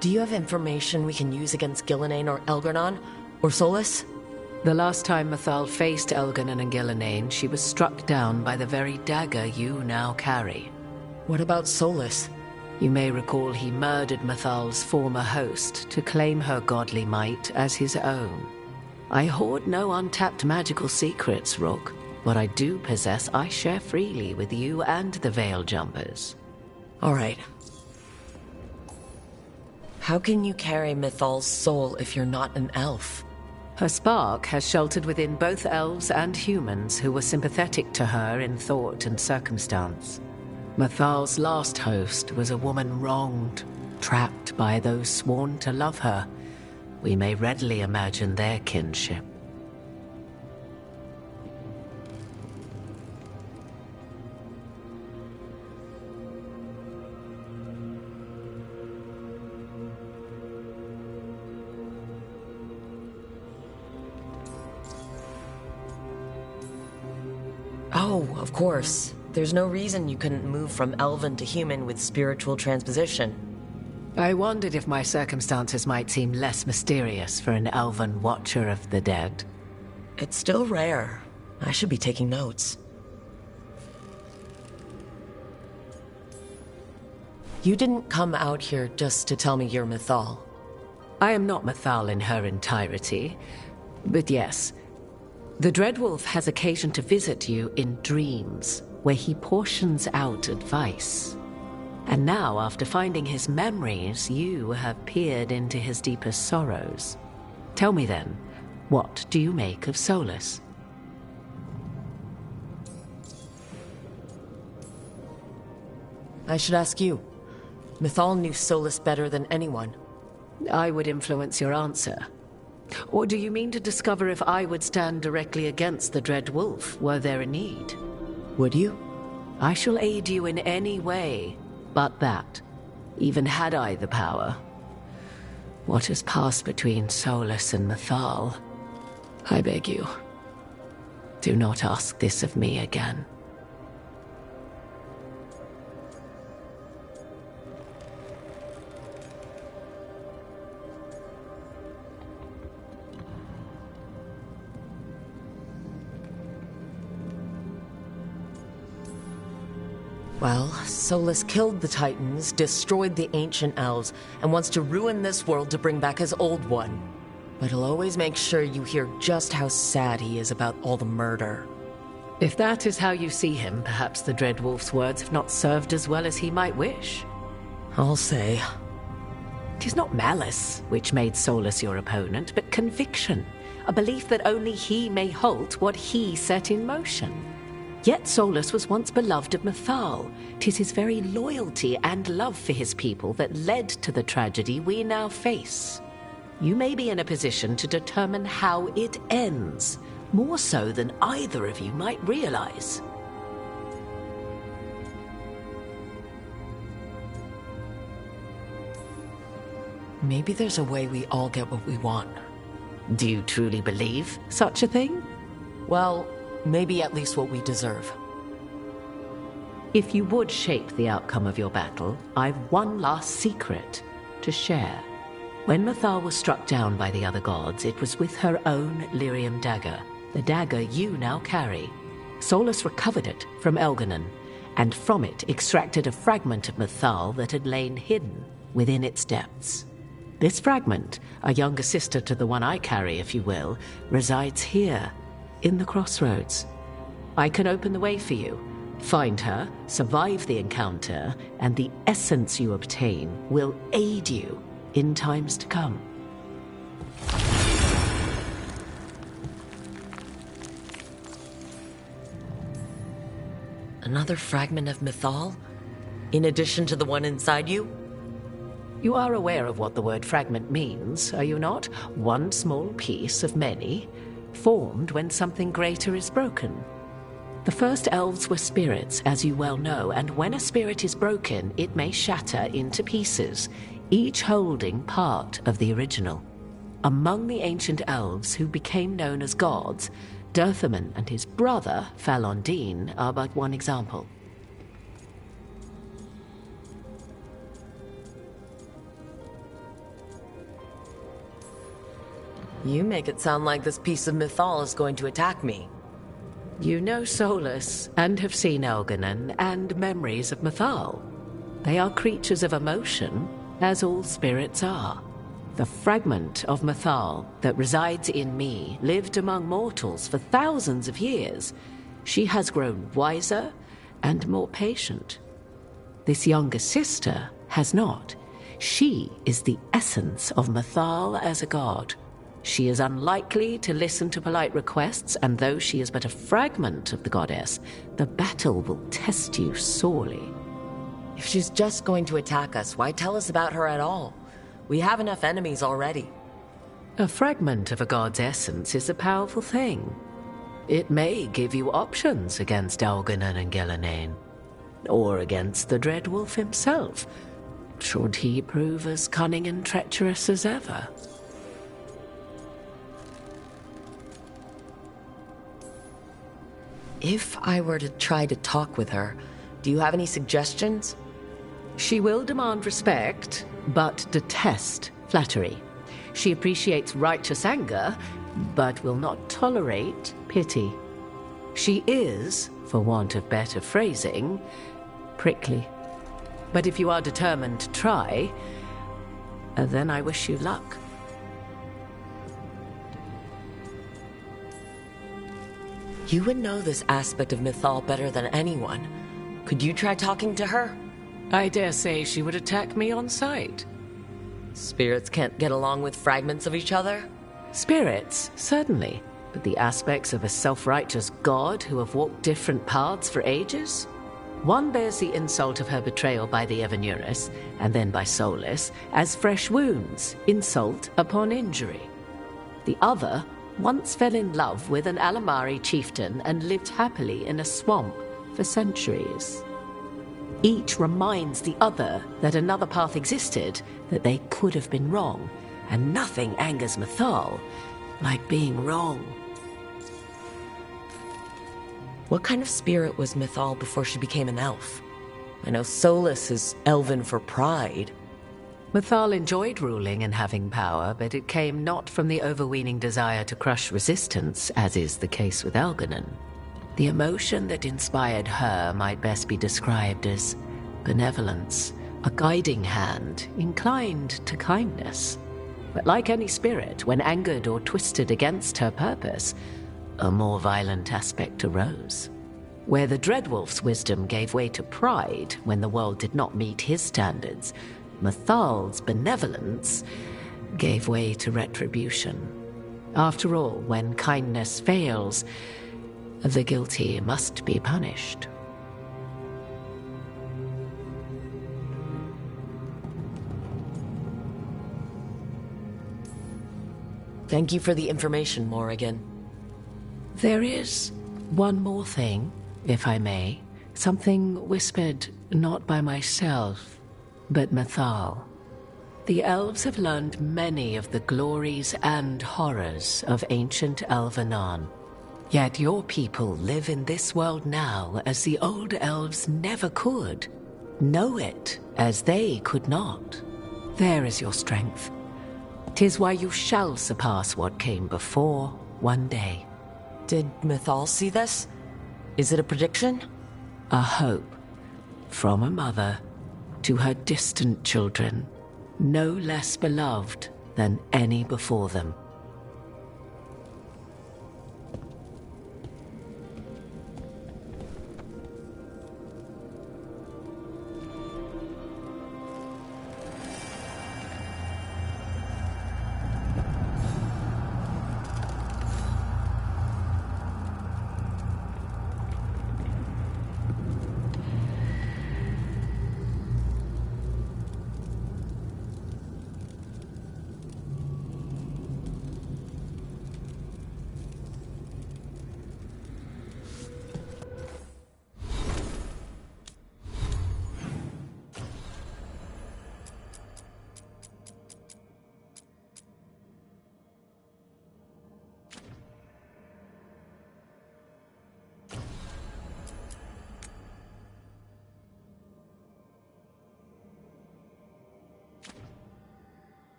Do you have information we can use against Gillenane or Elgarnon? Or Solus? The last time Mythal faced Elgarnon and Gillenane, she was struck down by the very dagger you now carry. What about Solus? You may recall he murdered Mythal's former host to claim her godly might as his own. I hoard no untapped magical secrets, Rook. What I do possess, I share freely with you and the Veil Jumpers. All right. How can you carry Mythal's soul if you're not an elf? Her spark has sheltered within both elves and humans who were sympathetic to her in thought and circumstance. Mythal's last host was a woman wronged, trapped by those sworn to love her. We may readily imagine their kinship. Oh, of course. There's no reason you couldn't move from elven to human with spiritual transposition. I wondered if my circumstances might seem less mysterious for an elven watcher of the dead. It's still rare. I should be taking notes. You didn't come out here just to tell me you're Mythal. I am not Mythal in her entirety, but yes. The Dreadwolf has occasion to visit you in dreams, where he portions out advice. And now, after finding his memories, you have peered into his deepest sorrows. Tell me then, what do you make of Solus? I should ask you. Mythal knew Solus better than anyone. I would influence your answer. Or do you mean to discover if I would stand directly against the Dread Wolf, were there a need? Would you? I shall aid you in any way, but that, even had I the power. What has passed between Solus and Mythal? I beg you, do not ask this of me again. Well, Solus killed the Titans, destroyed the ancient elves, and wants to ruin this world to bring back his old one. But he'll always make sure you hear just how sad he is about all the murder. If that is how you see him, perhaps the Dreadwolf's words have not served as well as he might wish. I'll say. 'Tis not malice which made Solus your opponent, but conviction, a belief that only he may halt what he set in motion. Yet Solus was once beloved of Mythal. 'Tis his very loyalty and love for his people that led to the tragedy we now face. You may be in a position to determine how it ends, more so than either of you might realize. Maybe there's a way we all get what we want. Do you truly believe such a thing? Well, maybe at least what we deserve. If you would shape the outcome of your battle, I've one last secret to share. When Mythal was struck down by the other gods, it was with her own lyrium dagger, the dagger you now carry. Solus recovered it from Elgarnon, and from it extracted a fragment of Mythal that had lain hidden within its depths. This fragment, a younger sister to the one I carry, if you will, resides here, in the crossroads. I can open the way for you. Find her, survive the encounter, and the essence you obtain will aid you in times to come. Another fragment of Mythal? In addition to the one inside you? You are aware of what the word fragment means, are you not? One small piece of many. formed when something greater is broken. The first elves were spirits, as you well know, and when a spirit is broken, it may shatter into pieces, each holding part of the original. Among the ancient elves who became known as gods, Dirthaman and his brother, Falondine, are but one example. You make it sound like this piece of mythal is going to attack me. You know Solus, and have seen Elganon, and memories of Mythal. They are creatures of emotion, as all spirits are. The fragment of Mythal that resides in me lived among mortals for thousands of years. She has grown wiser and more patient. This younger sister has not. She is the essence of Mythal as a god. She is unlikely to listen to polite requests, and though she is but a fragment of the goddess, the battle will test you sorely. If she's just going to attack us, why tell us about her at all? We have enough enemies already. A fragment of a god's essence is a powerful thing. It may give you options against Elganon and Ghilanane, or against the Dread Wolf himself, should he prove as cunning and treacherous as ever. If I were to try to talk with her, do you have any suggestions? She will demand respect, but detest flattery. She appreciates righteous anger, but will not tolerate pity. She is, for want of better phrasing, prickly. But if you are determined to try, then I wish you luck. You would know this aspect of Mythal better than anyone. Could you try talking to her? I dare say she would attack me on sight. Spirits can't get along with fragments of each other? Spirits, certainly. But the aspects of a self-righteous god who have walked different paths for ages? One bears the insult of her betrayal by the Evanuris, and then by Solus, as fresh wounds, insult upon injury. The other once fell in love with an Alamari chieftain and lived happily in a swamp for centuries. Each reminds the other that another path existed, that they could have been wrong, and nothing angers Mythal like being wrong. What kind of spirit was Mythal before she became an elf? I know Solus is elven for pride. Mythal enjoyed ruling and having power, but it came not from the overweening desire to crush resistance, as is the case with Elganon. The emotion that inspired her might best be described as benevolence, a guiding hand, inclined to kindness. But like any spirit, when angered or twisted against her purpose, a more violent aspect arose. Where the Dreadwolf's wisdom gave way to pride when the world did not meet his standards, Mythal's benevolence gave way to retribution. After all, when kindness fails, the guilty must be punished. Thank you for the information, Morrigan. There is one more thing, if I may. Something whispered not by myself, but Mythal. The elves have learned many of the glories and horrors of ancient Elvenon. Yet your people live in this world now as the old elves never could. Know it as they could not. There is your strength. 'Tis why you shall surpass what came before one day. Did Mythal see this? Is it a prediction? A hope. From a mother to her distant children, no less beloved than any before them.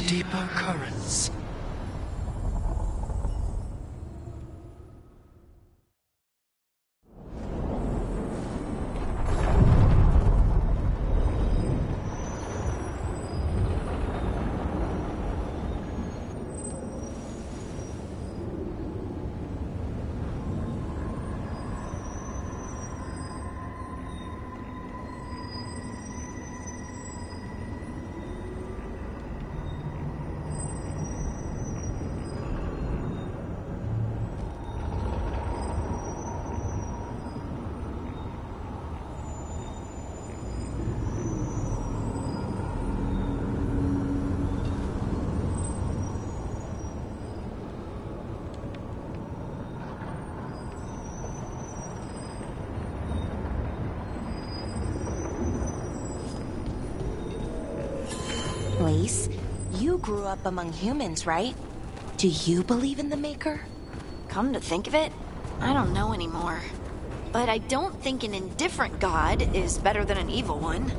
the deeper currents. Lace, you grew up among humans, right? Do you believe in the Maker? Come to think of it, I don't know anymore. But I don't think an indifferent god is better than an evil one.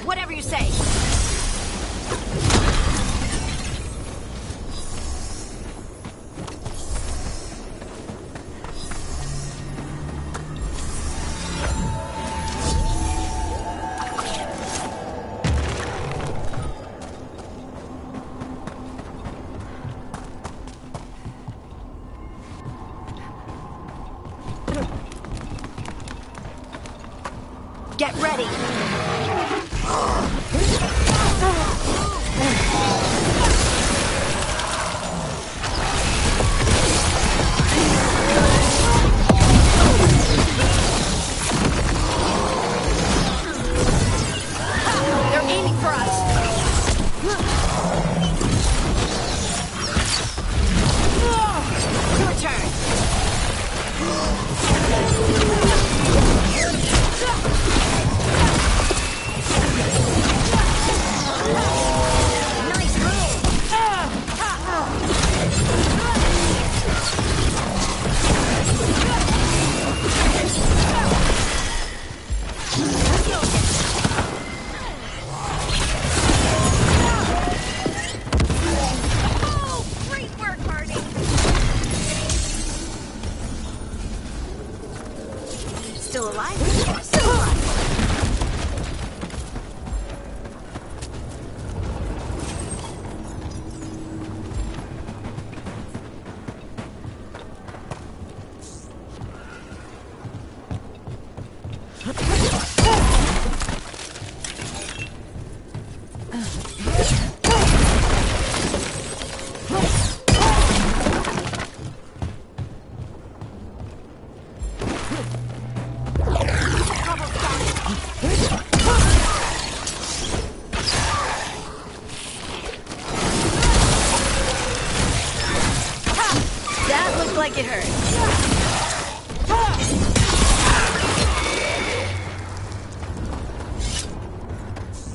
Whatever you say. Get ready. They're aiming for us. Your turn. Still alive? Still alive. That looked like it hurt.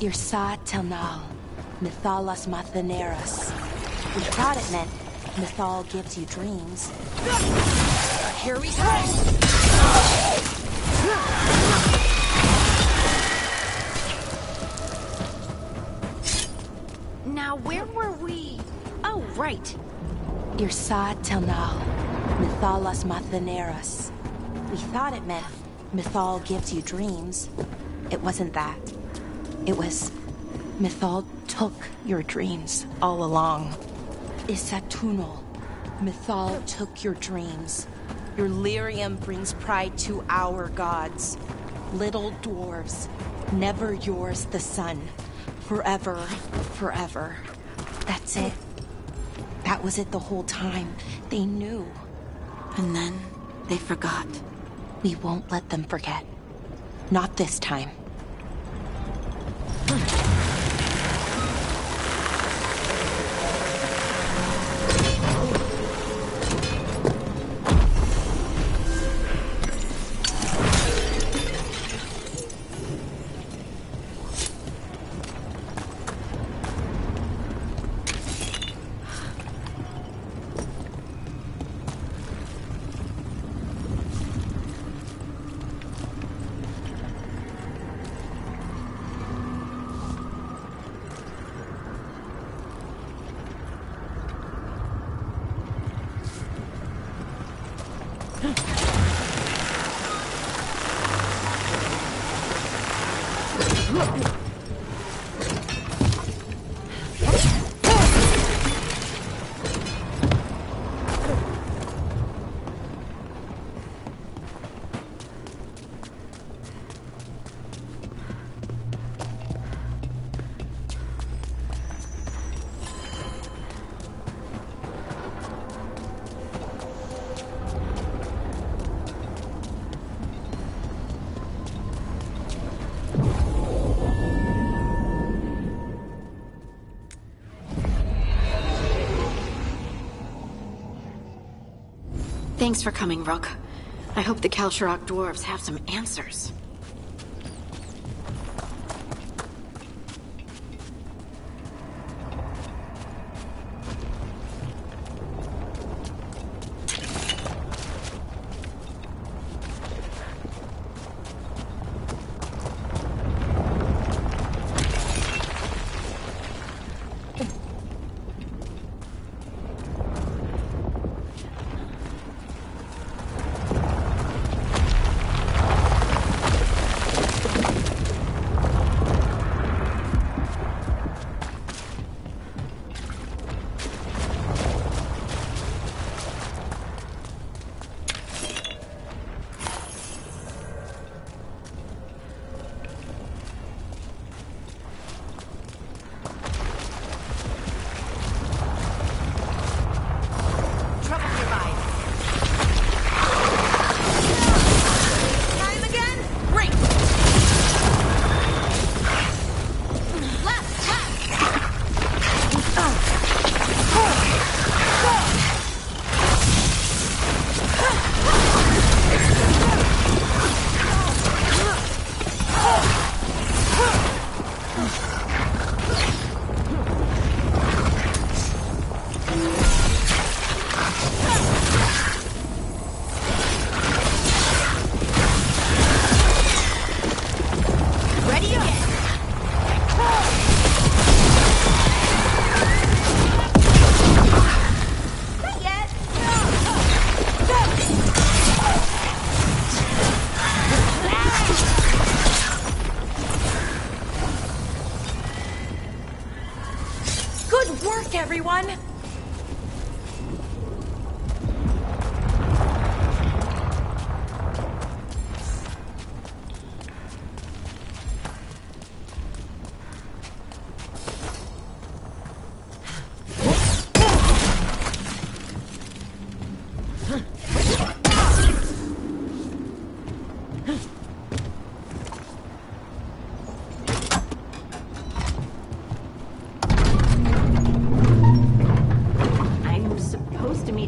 Irsa Telnal, Mythalas Mathanaras. We thought it meant Mythal gives you dreams. Here we go! Now, where were we? Oh, right. Irsa Telnal, Mythalas Mathanaras. We thought it meant Mythal gives you dreams. It wasn't that. It was Mythal took your dreams all along. Isatunal, Mythal took your dreams. Your lyrium brings pride to our gods. Little dwarves, never yours the sun. Forever, forever. That's it. That was it the whole time. They knew. And then they forgot. We won't let them forget. Not this time. Thanks for coming, Rook. I hope the Kalsharok dwarves have some answers. Everyone!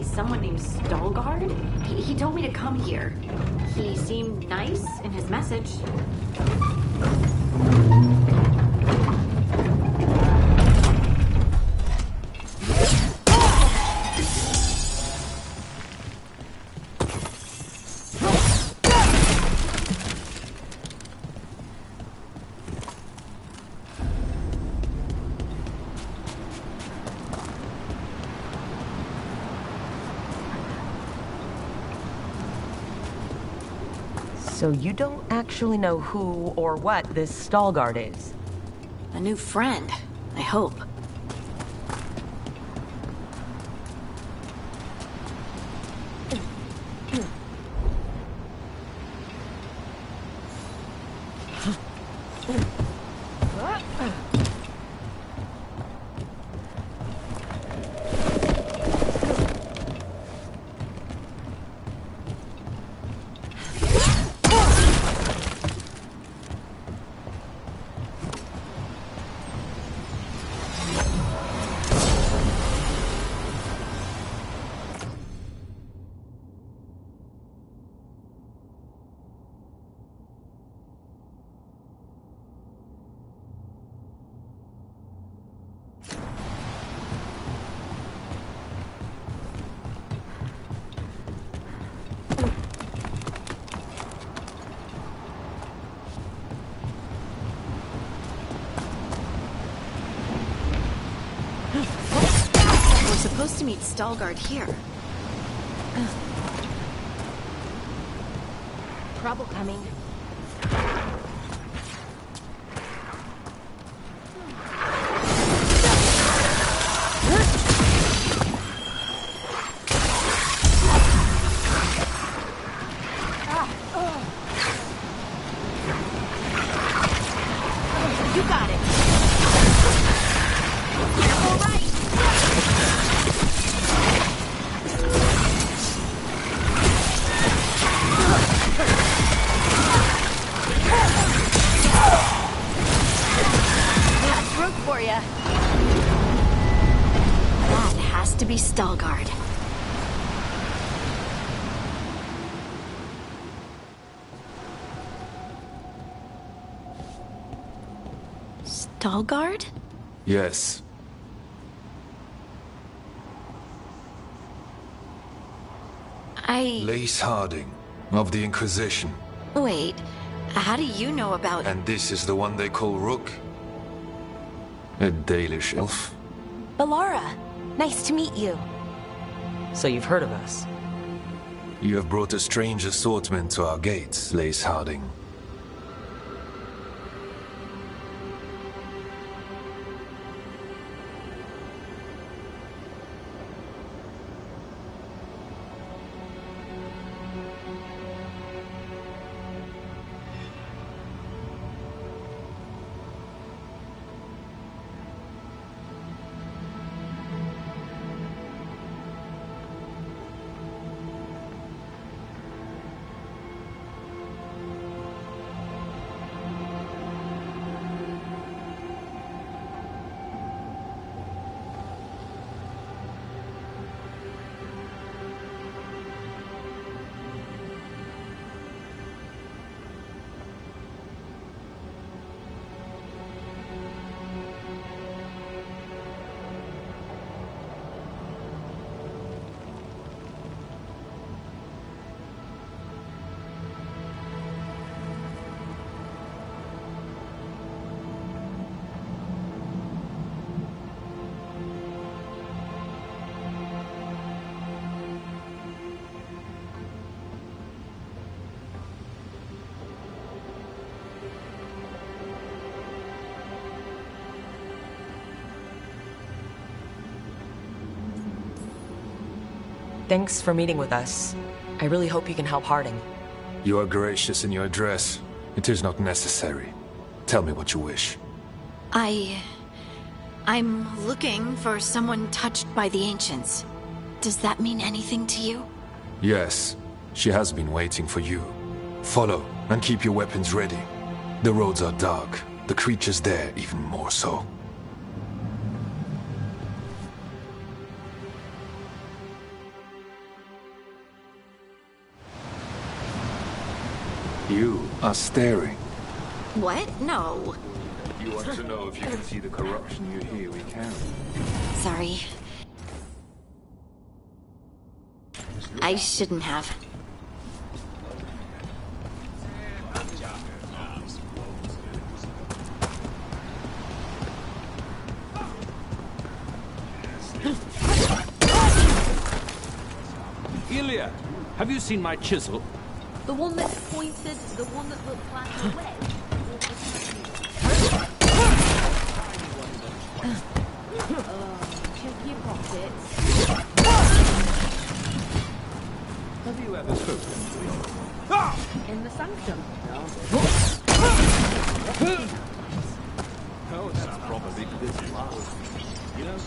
Someone named Veilguard? He told me to come here. He seemed nice in his message. So you don't actually know who or what this Veilguard is? A new friend, I hope. We're supposed to meet Veilguard here. Trouble coming. You got it. All right. Veilguard? Yes. Lace Harding, of the Inquisition. Wait, how do you know about... And this is the one they call Rook? A Dalish elf? Balara, nice to meet you. So you've heard of us? You have brought a strange assortment to our gates, Lace Harding. Thanks for meeting with us. I really hope you can help Harding. You are gracious in your address. It is not necessary. Tell me what you wish. I'm looking for someone touched by the Ancients. Does that mean anything to you? Yes, she has been waiting for you. Follow, and keep your weapons ready. The roads are dark, the creatures there even more so. You are staring. What? No. You want to know if you can see the corruption you hear we carry. Sorry. I shouldn't have. Ilya, have you seen my chisel? The one that's pointed, the one that looks like a wedge. Check your pockets. Have you ever spoken to him? In the sanctum. Oh, that's probably this last. You know,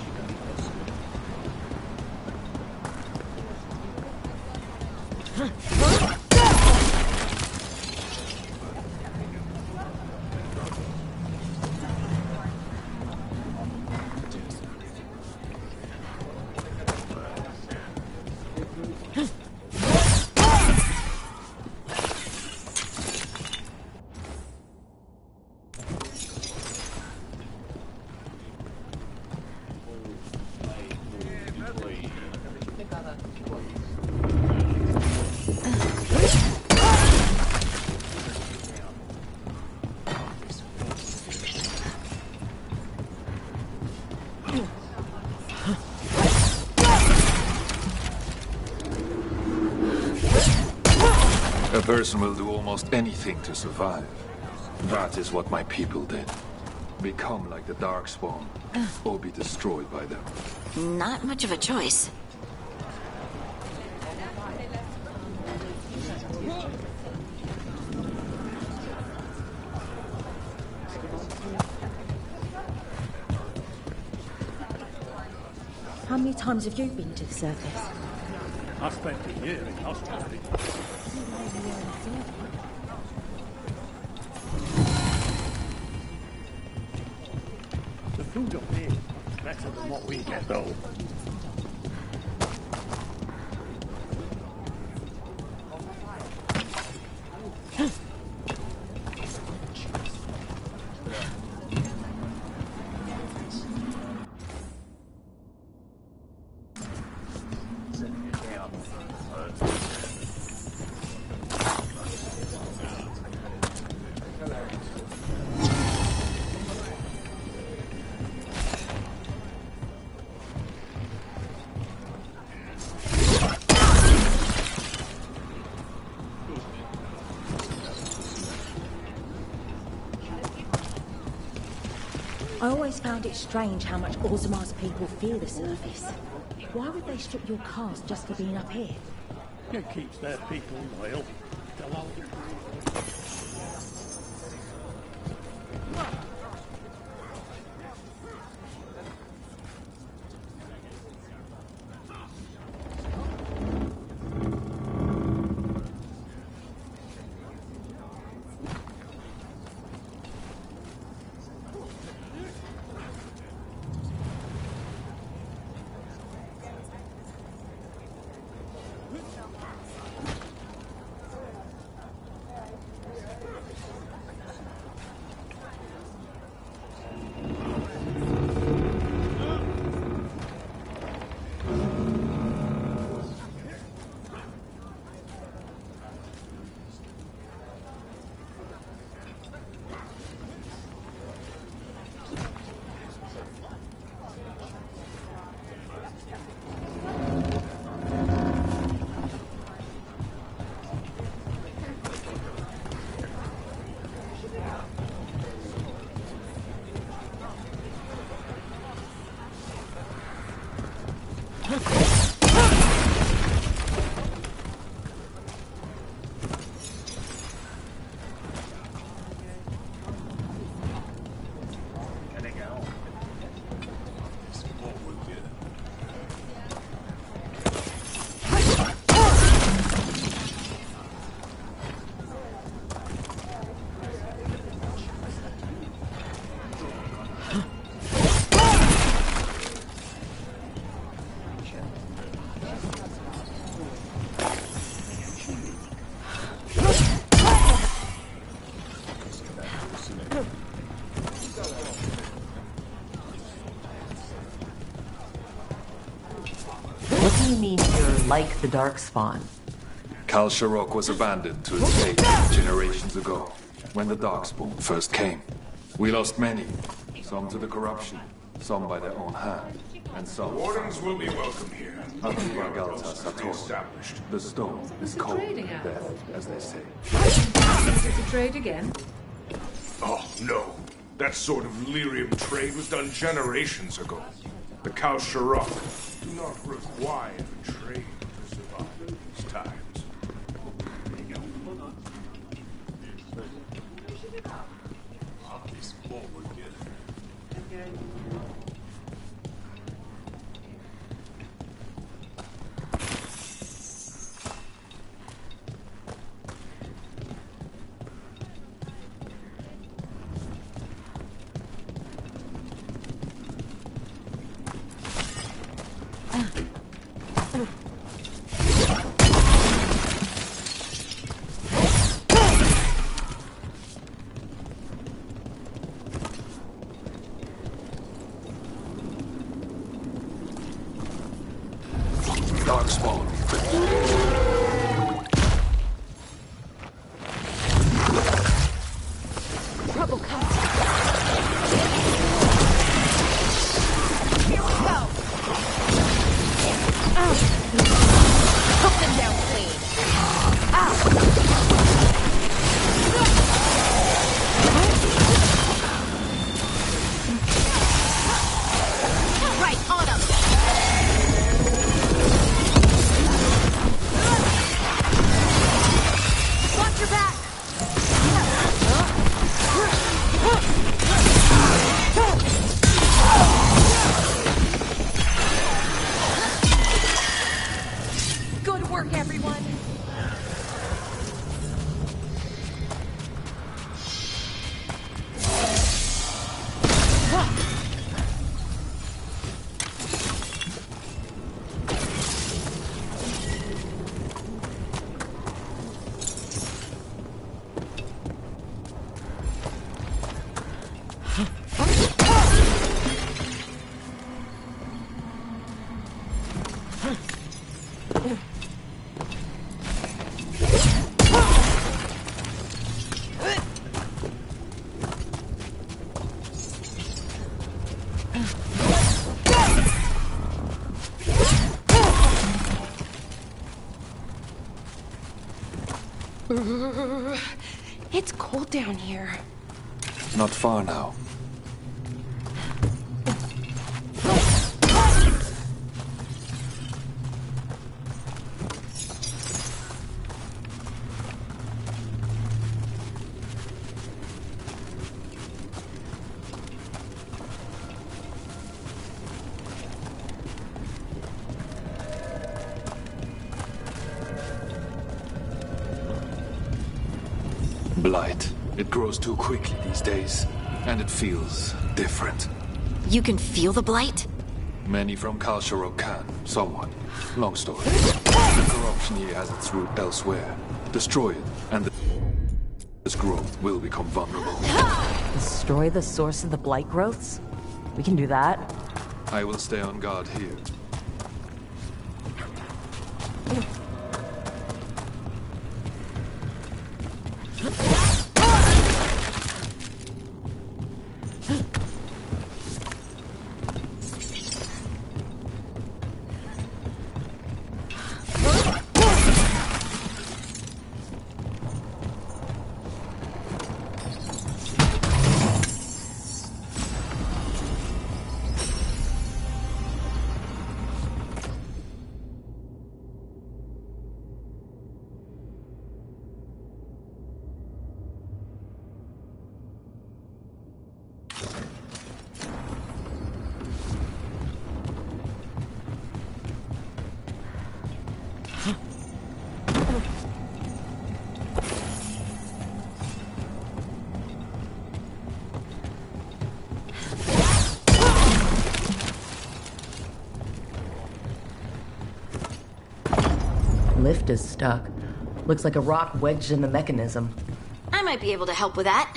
A person will do almost anything to survive. That is what my people did. Become like the Darkspawn, or be destroyed by them. Not much of a choice. How many times have you been to the surface? I spent a year in hospital. The food up here is better than what we get, though. I always found it strange how much Orzamar's people fear the surface. Why would they strip your caste just for being up here? It keeps their people loyal. They'll all... What do you mean you're like the Darkspawn? Kal Sharok was abandoned to its fate generations ago, when the Darkspawn first came. We lost many, some to the corruption, some by their own hand, and some... Wardens will be welcome here. The stone is cold in death, as they say. Is it a trade again? Oh, no. That sort of lyrium trade was done generations ago. The Kal Sharok do not require a trade to survive these times. Darkspawn. Trouble comes. Here we go. Cut them down clean. Right on them. Watch your back! Good work, everyone! It's cold down here. Not far now. Blight. It grows too quickly these days, and it feels different. You can feel the blight? Many from Kalsharok can, somewhat. Long story. The corruption here has its root elsewhere. Destroy it, and this growth will become vulnerable. Destroy the source of the blight growths? We can do that. I will stay on guard here. Lift is stuck. Looks like a rock wedged in the mechanism. I might be able to help with that.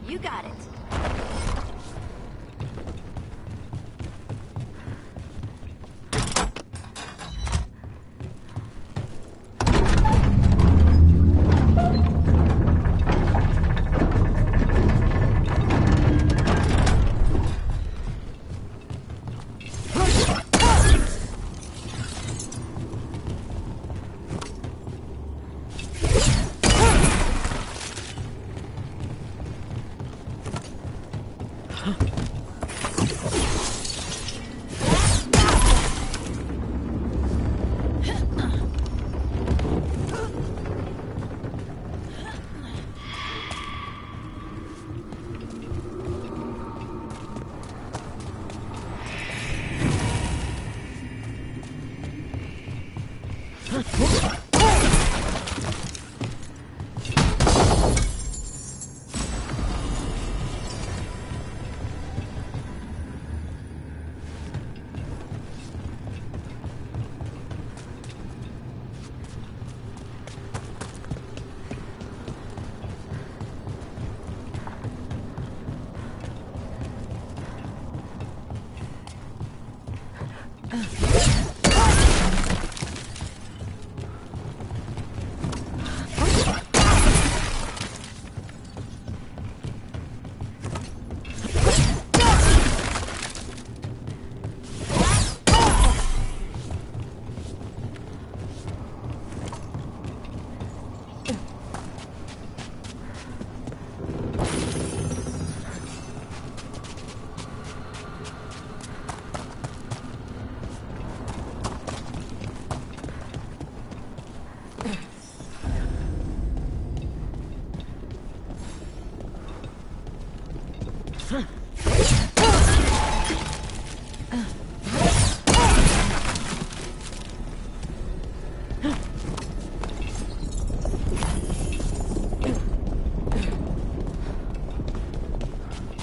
You got it.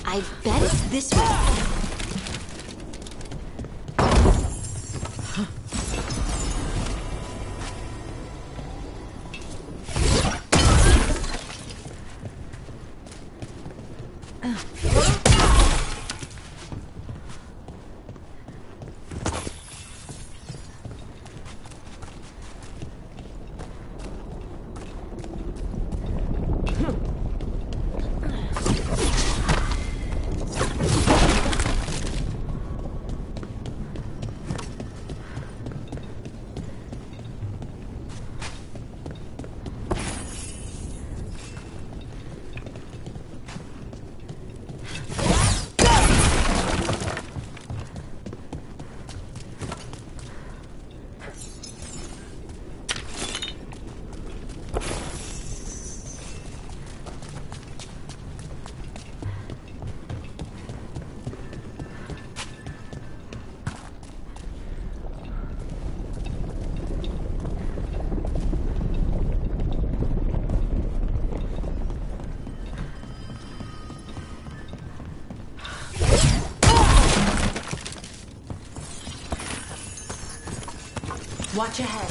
I bet it's this way. Watch ahead.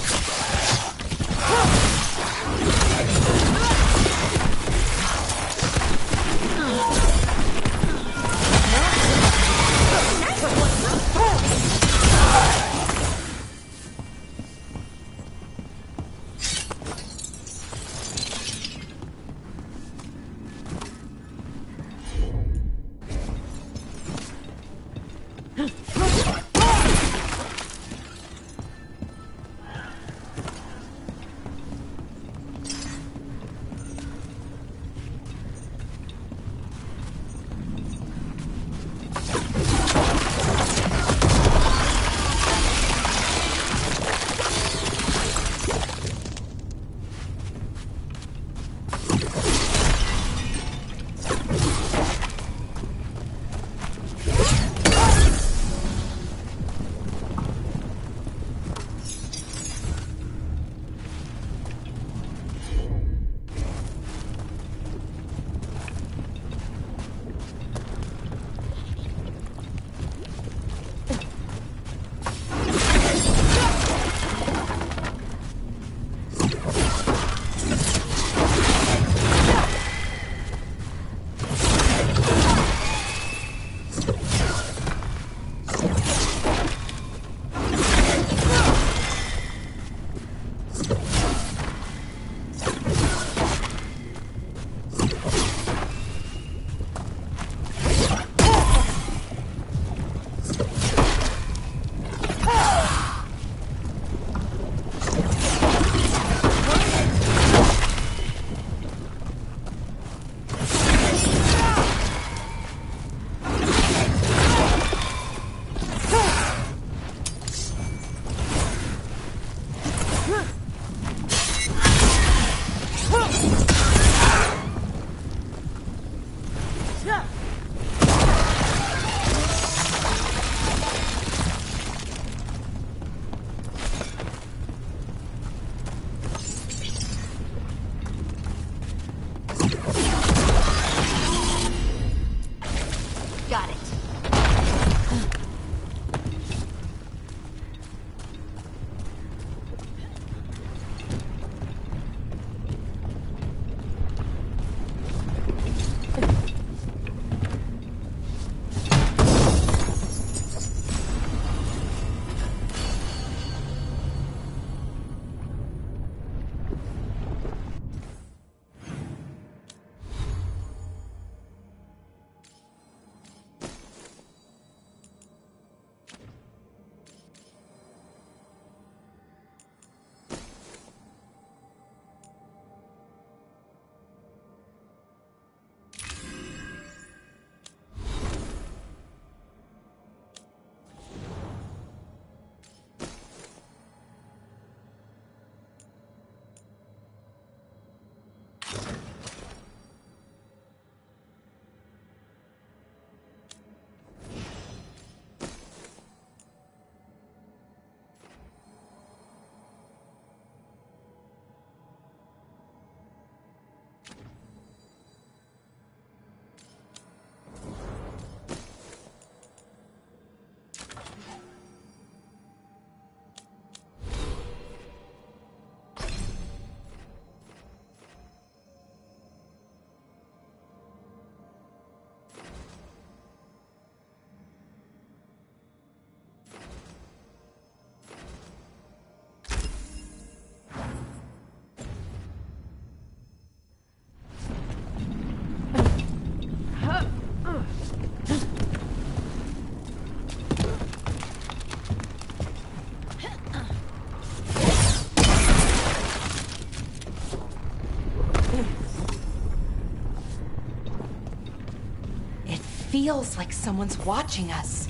Feels like someone's watching us.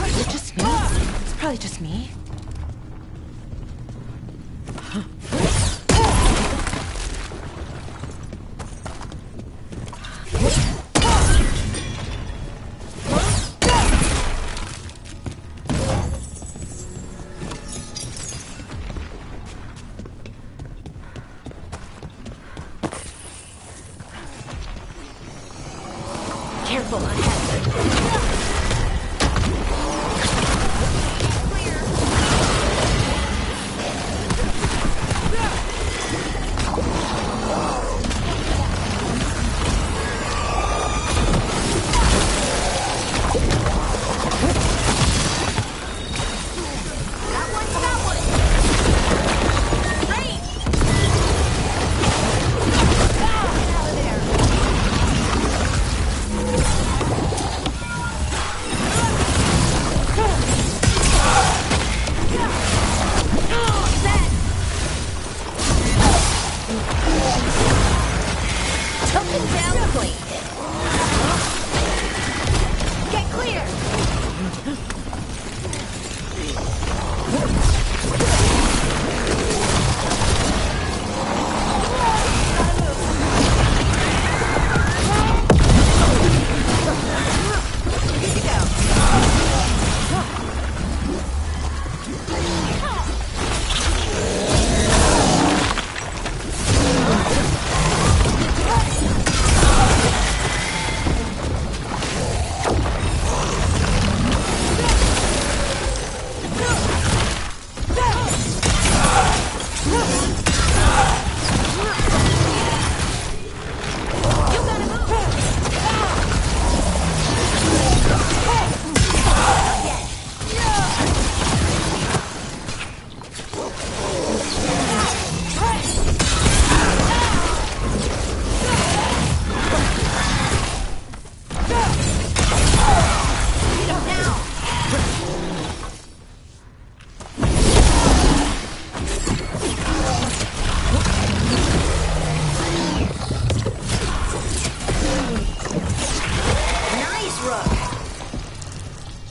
Is it just me? It's probably just me. Careful ahead.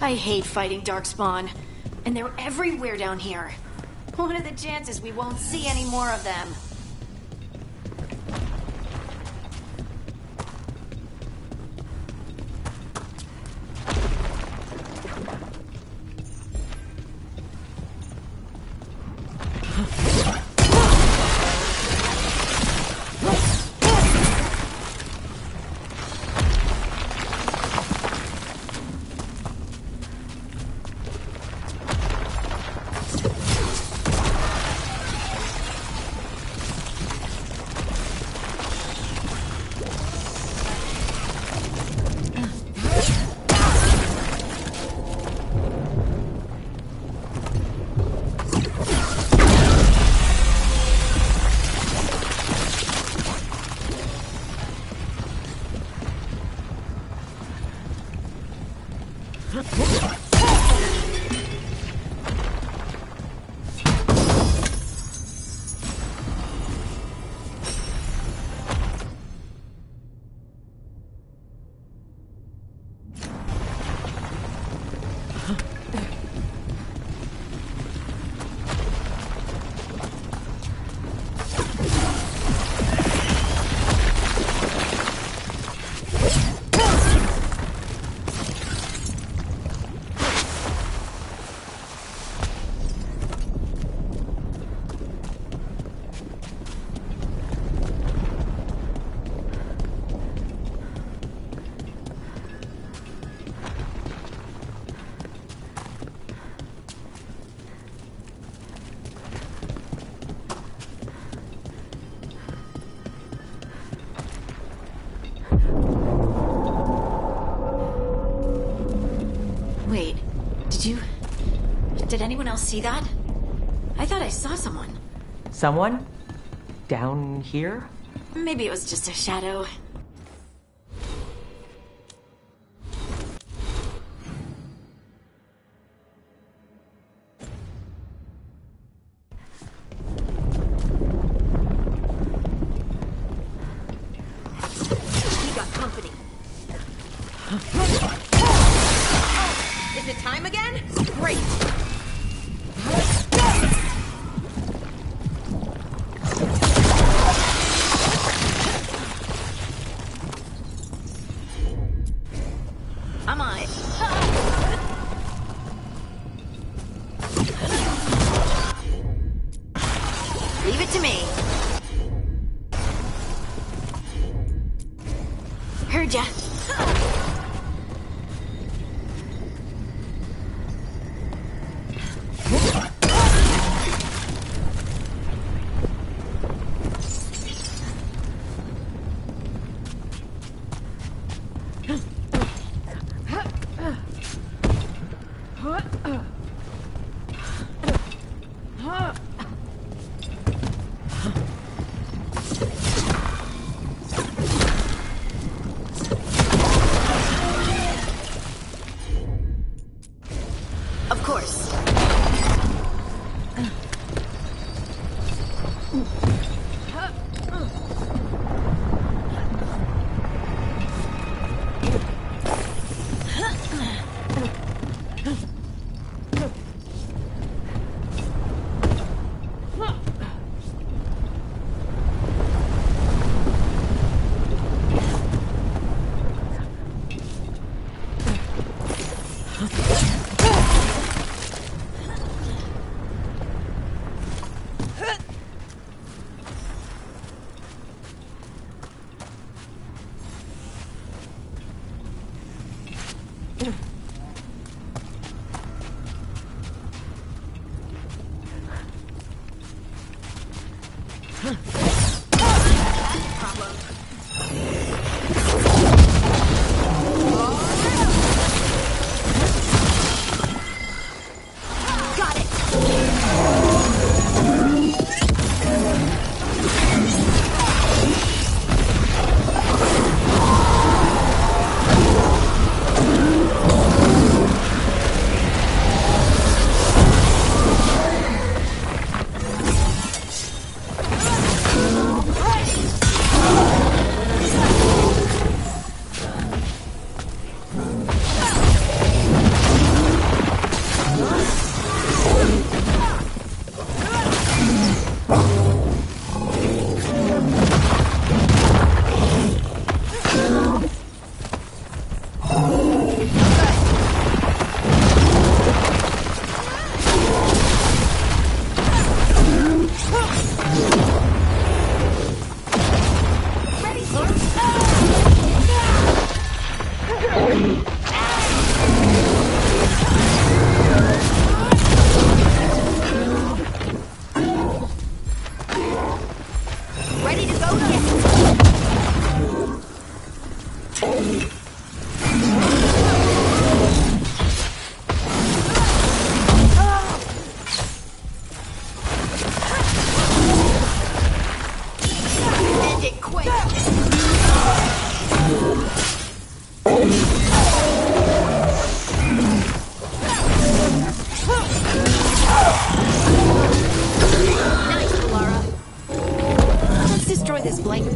I hate fighting Darkspawn. And they're everywhere down here. What are the chances we won't see any more of them? Wait, did anyone else see that? I thought I saw someone. Someone? Down here? Maybe it was just a shadow. We got company. Is it time again? Great. I'm on it. Leave it to me. Heard ya. Of course.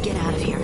get out of here.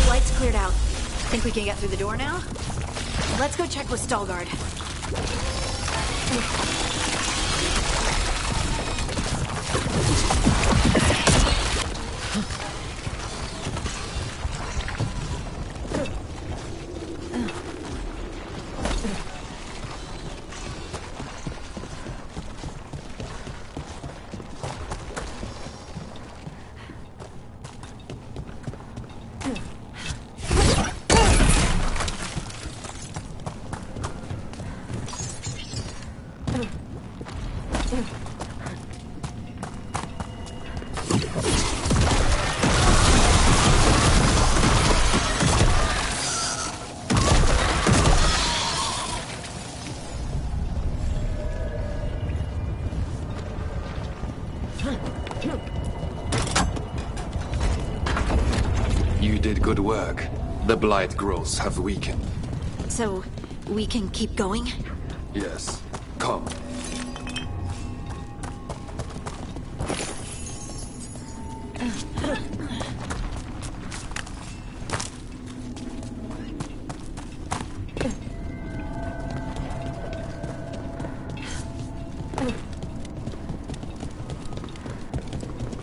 Light's cleared out. Think we can get through the door now? Let's go check with Veilguard. You did good work. The blight growths have weakened. So, we can keep going? Yes. Come.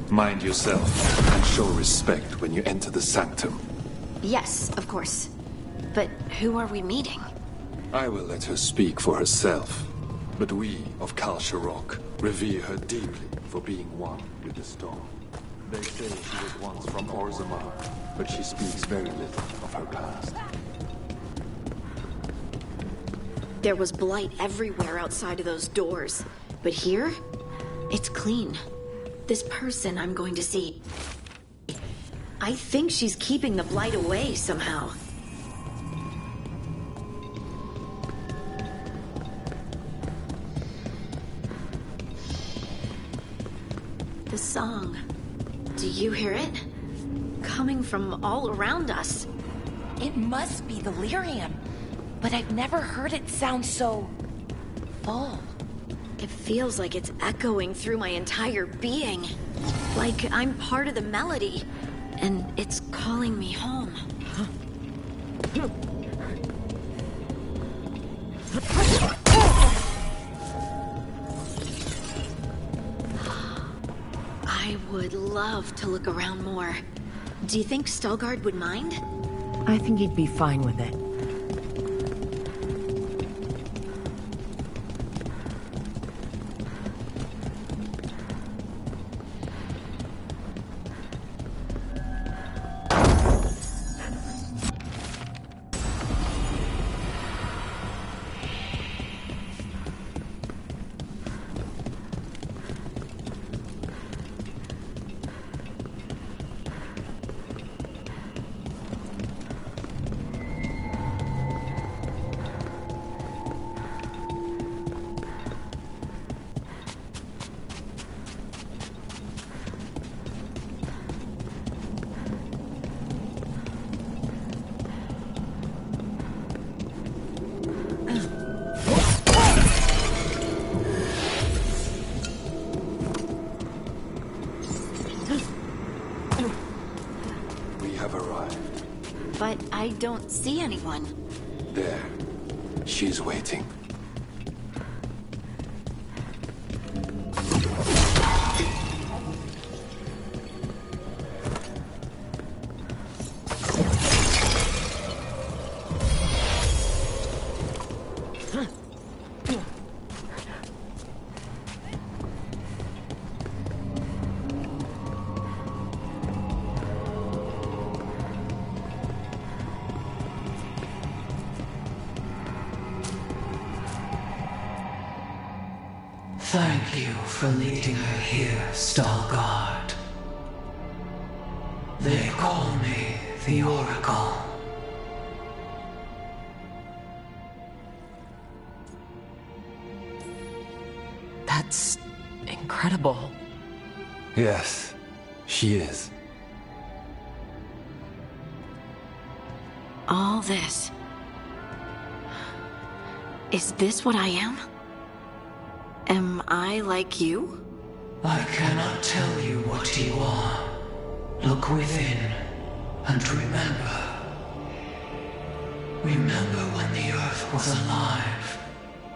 Mind yourself, and show respect when you enter the sanctum. Yes, of course. But who are we meeting? I will let her speak for herself. But we of Kal Sharok revere her deeply for being one with the storm. They say she was once from Orzammar, but she speaks very little of her past. There was blight everywhere outside of those doors. But here, it's clean. This person I'm going to see, I think she's keeping the blight away somehow. The song. Do you hear it? Coming from all around us. It must be the lyrium, but I've never heard it sound so full. It feels like it's echoing through my entire being. Like I'm part of the melody, and it's calling me home. I would love to look around more. Do you think Veilguard would mind? I think he'd be fine with it. But I don't see anyone. There. She's waiting. Thank you for leading her here, Stalguard. They call me the Oracle. That's incredible. Yes, she is. All this. Is this what I am? Am I like you? I cannot tell you what you are. Look within and remember. Remember when the Earth was alive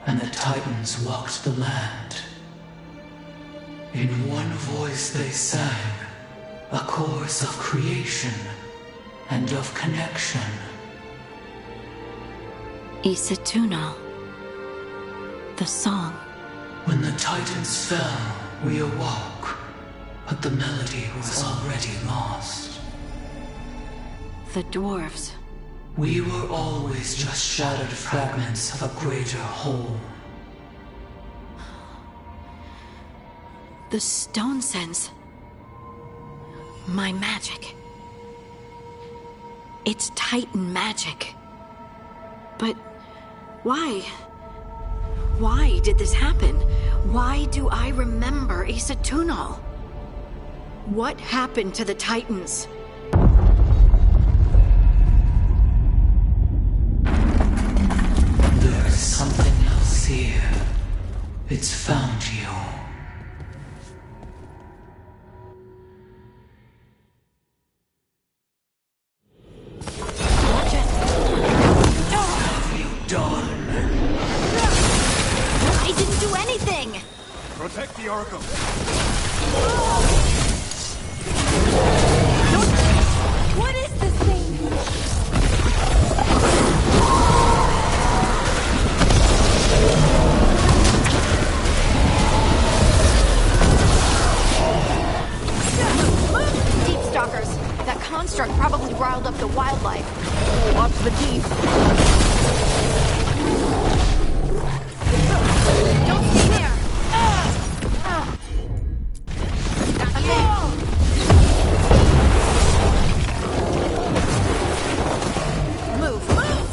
and the Titans walked the land. In one voice they sang a chorus of creation and of connection. Isatunal. The song. When the Titans fell, we awoke, but the melody was already lost. The dwarves. We were always just shattered fragments of a greater whole. The stone sense. My magic. It's Titan magic. But why? Why did this happen? Why do I remember Isatunal? What happened to the Titans? There is something else here. It's found you. I didn't do anything! Protect the Oracle. What is this thing? Deep stalkers. That construct probably riled up the wildlife. Watch the deep. Don't stay there! Move, move!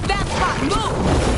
That spot, move!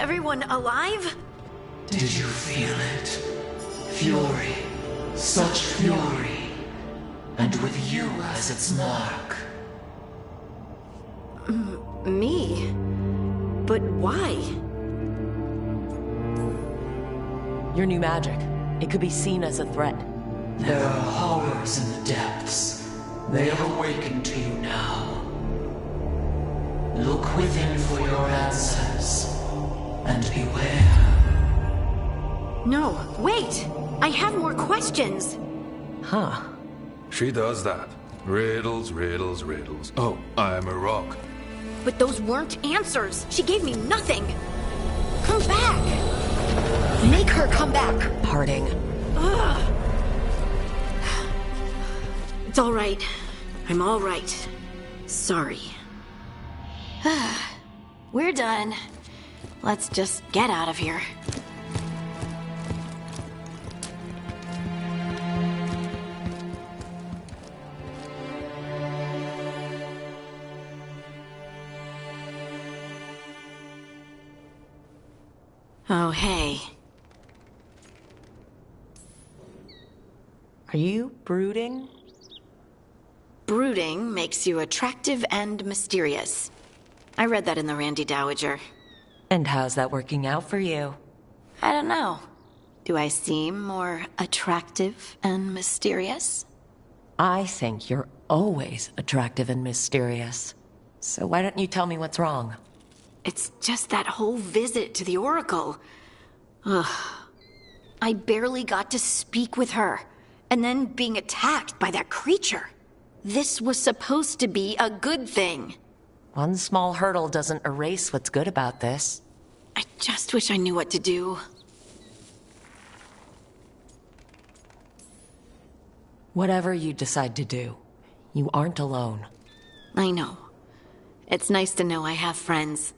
everyone alive? Did you feel it? Fury. Such fury. And with you as its mark. Me? But why? Your new magic. It could be seen as a threat. There are horrors in the depths. They have awakened to you now. Look within for your answers. And beware. No, wait! I have more questions! Huh. She does that. Riddles, riddles, riddles. Oh, I'm a rock. But those weren't answers! She gave me nothing! Come back! Make her come back! Harding. Ugh. It's all right. I'm all right. Sorry. We're done. Let's just get out of here. Oh, hey. Are you brooding? Brooding makes you attractive and mysterious. I read that in the Randy Dowager. And how's that working out for you? I don't know. Do I seem more attractive and mysterious? I think you're always attractive and mysterious. So why don't you tell me what's wrong? It's just that whole visit to the Oracle. Ugh. I barely got to speak with her. And then being attacked by that creature. This was supposed to be a good thing. One small hurdle doesn't erase what's good about this. I just wish I knew what to do. Whatever you decide to do, you aren't alone. I know. It's nice to know I have friends.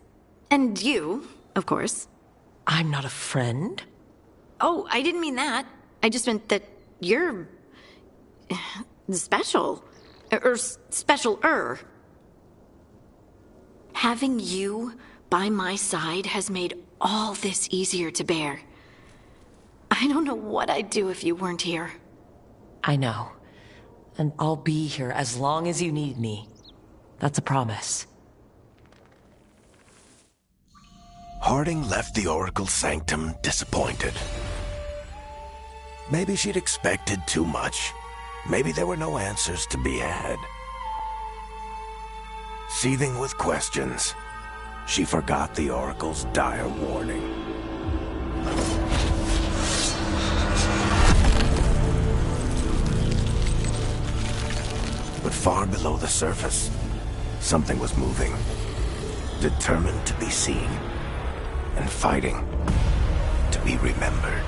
And you, of course. I'm not a friend. Oh, I didn't mean that. I just meant that you're... special. Or special-er. Having you by my side has made all this easier to bear. I don't know what I'd do if you weren't here. I know. And I'll be here as long as you need me. That's a promise. Harding left the Oracle Sanctum disappointed. Maybe she'd expected too much. Maybe there were no answers to be had. Seething with questions, she forgot the Oracle's dire warning. But far below the surface, something was moving, determined to be seen, and fighting to be remembered.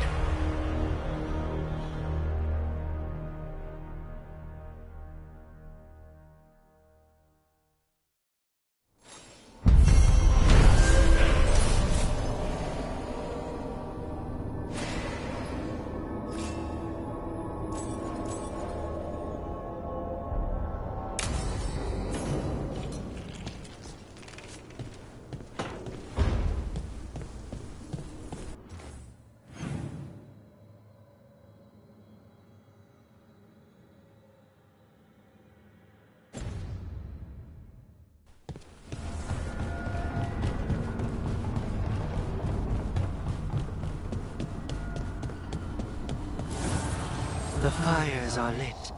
The fires are lit.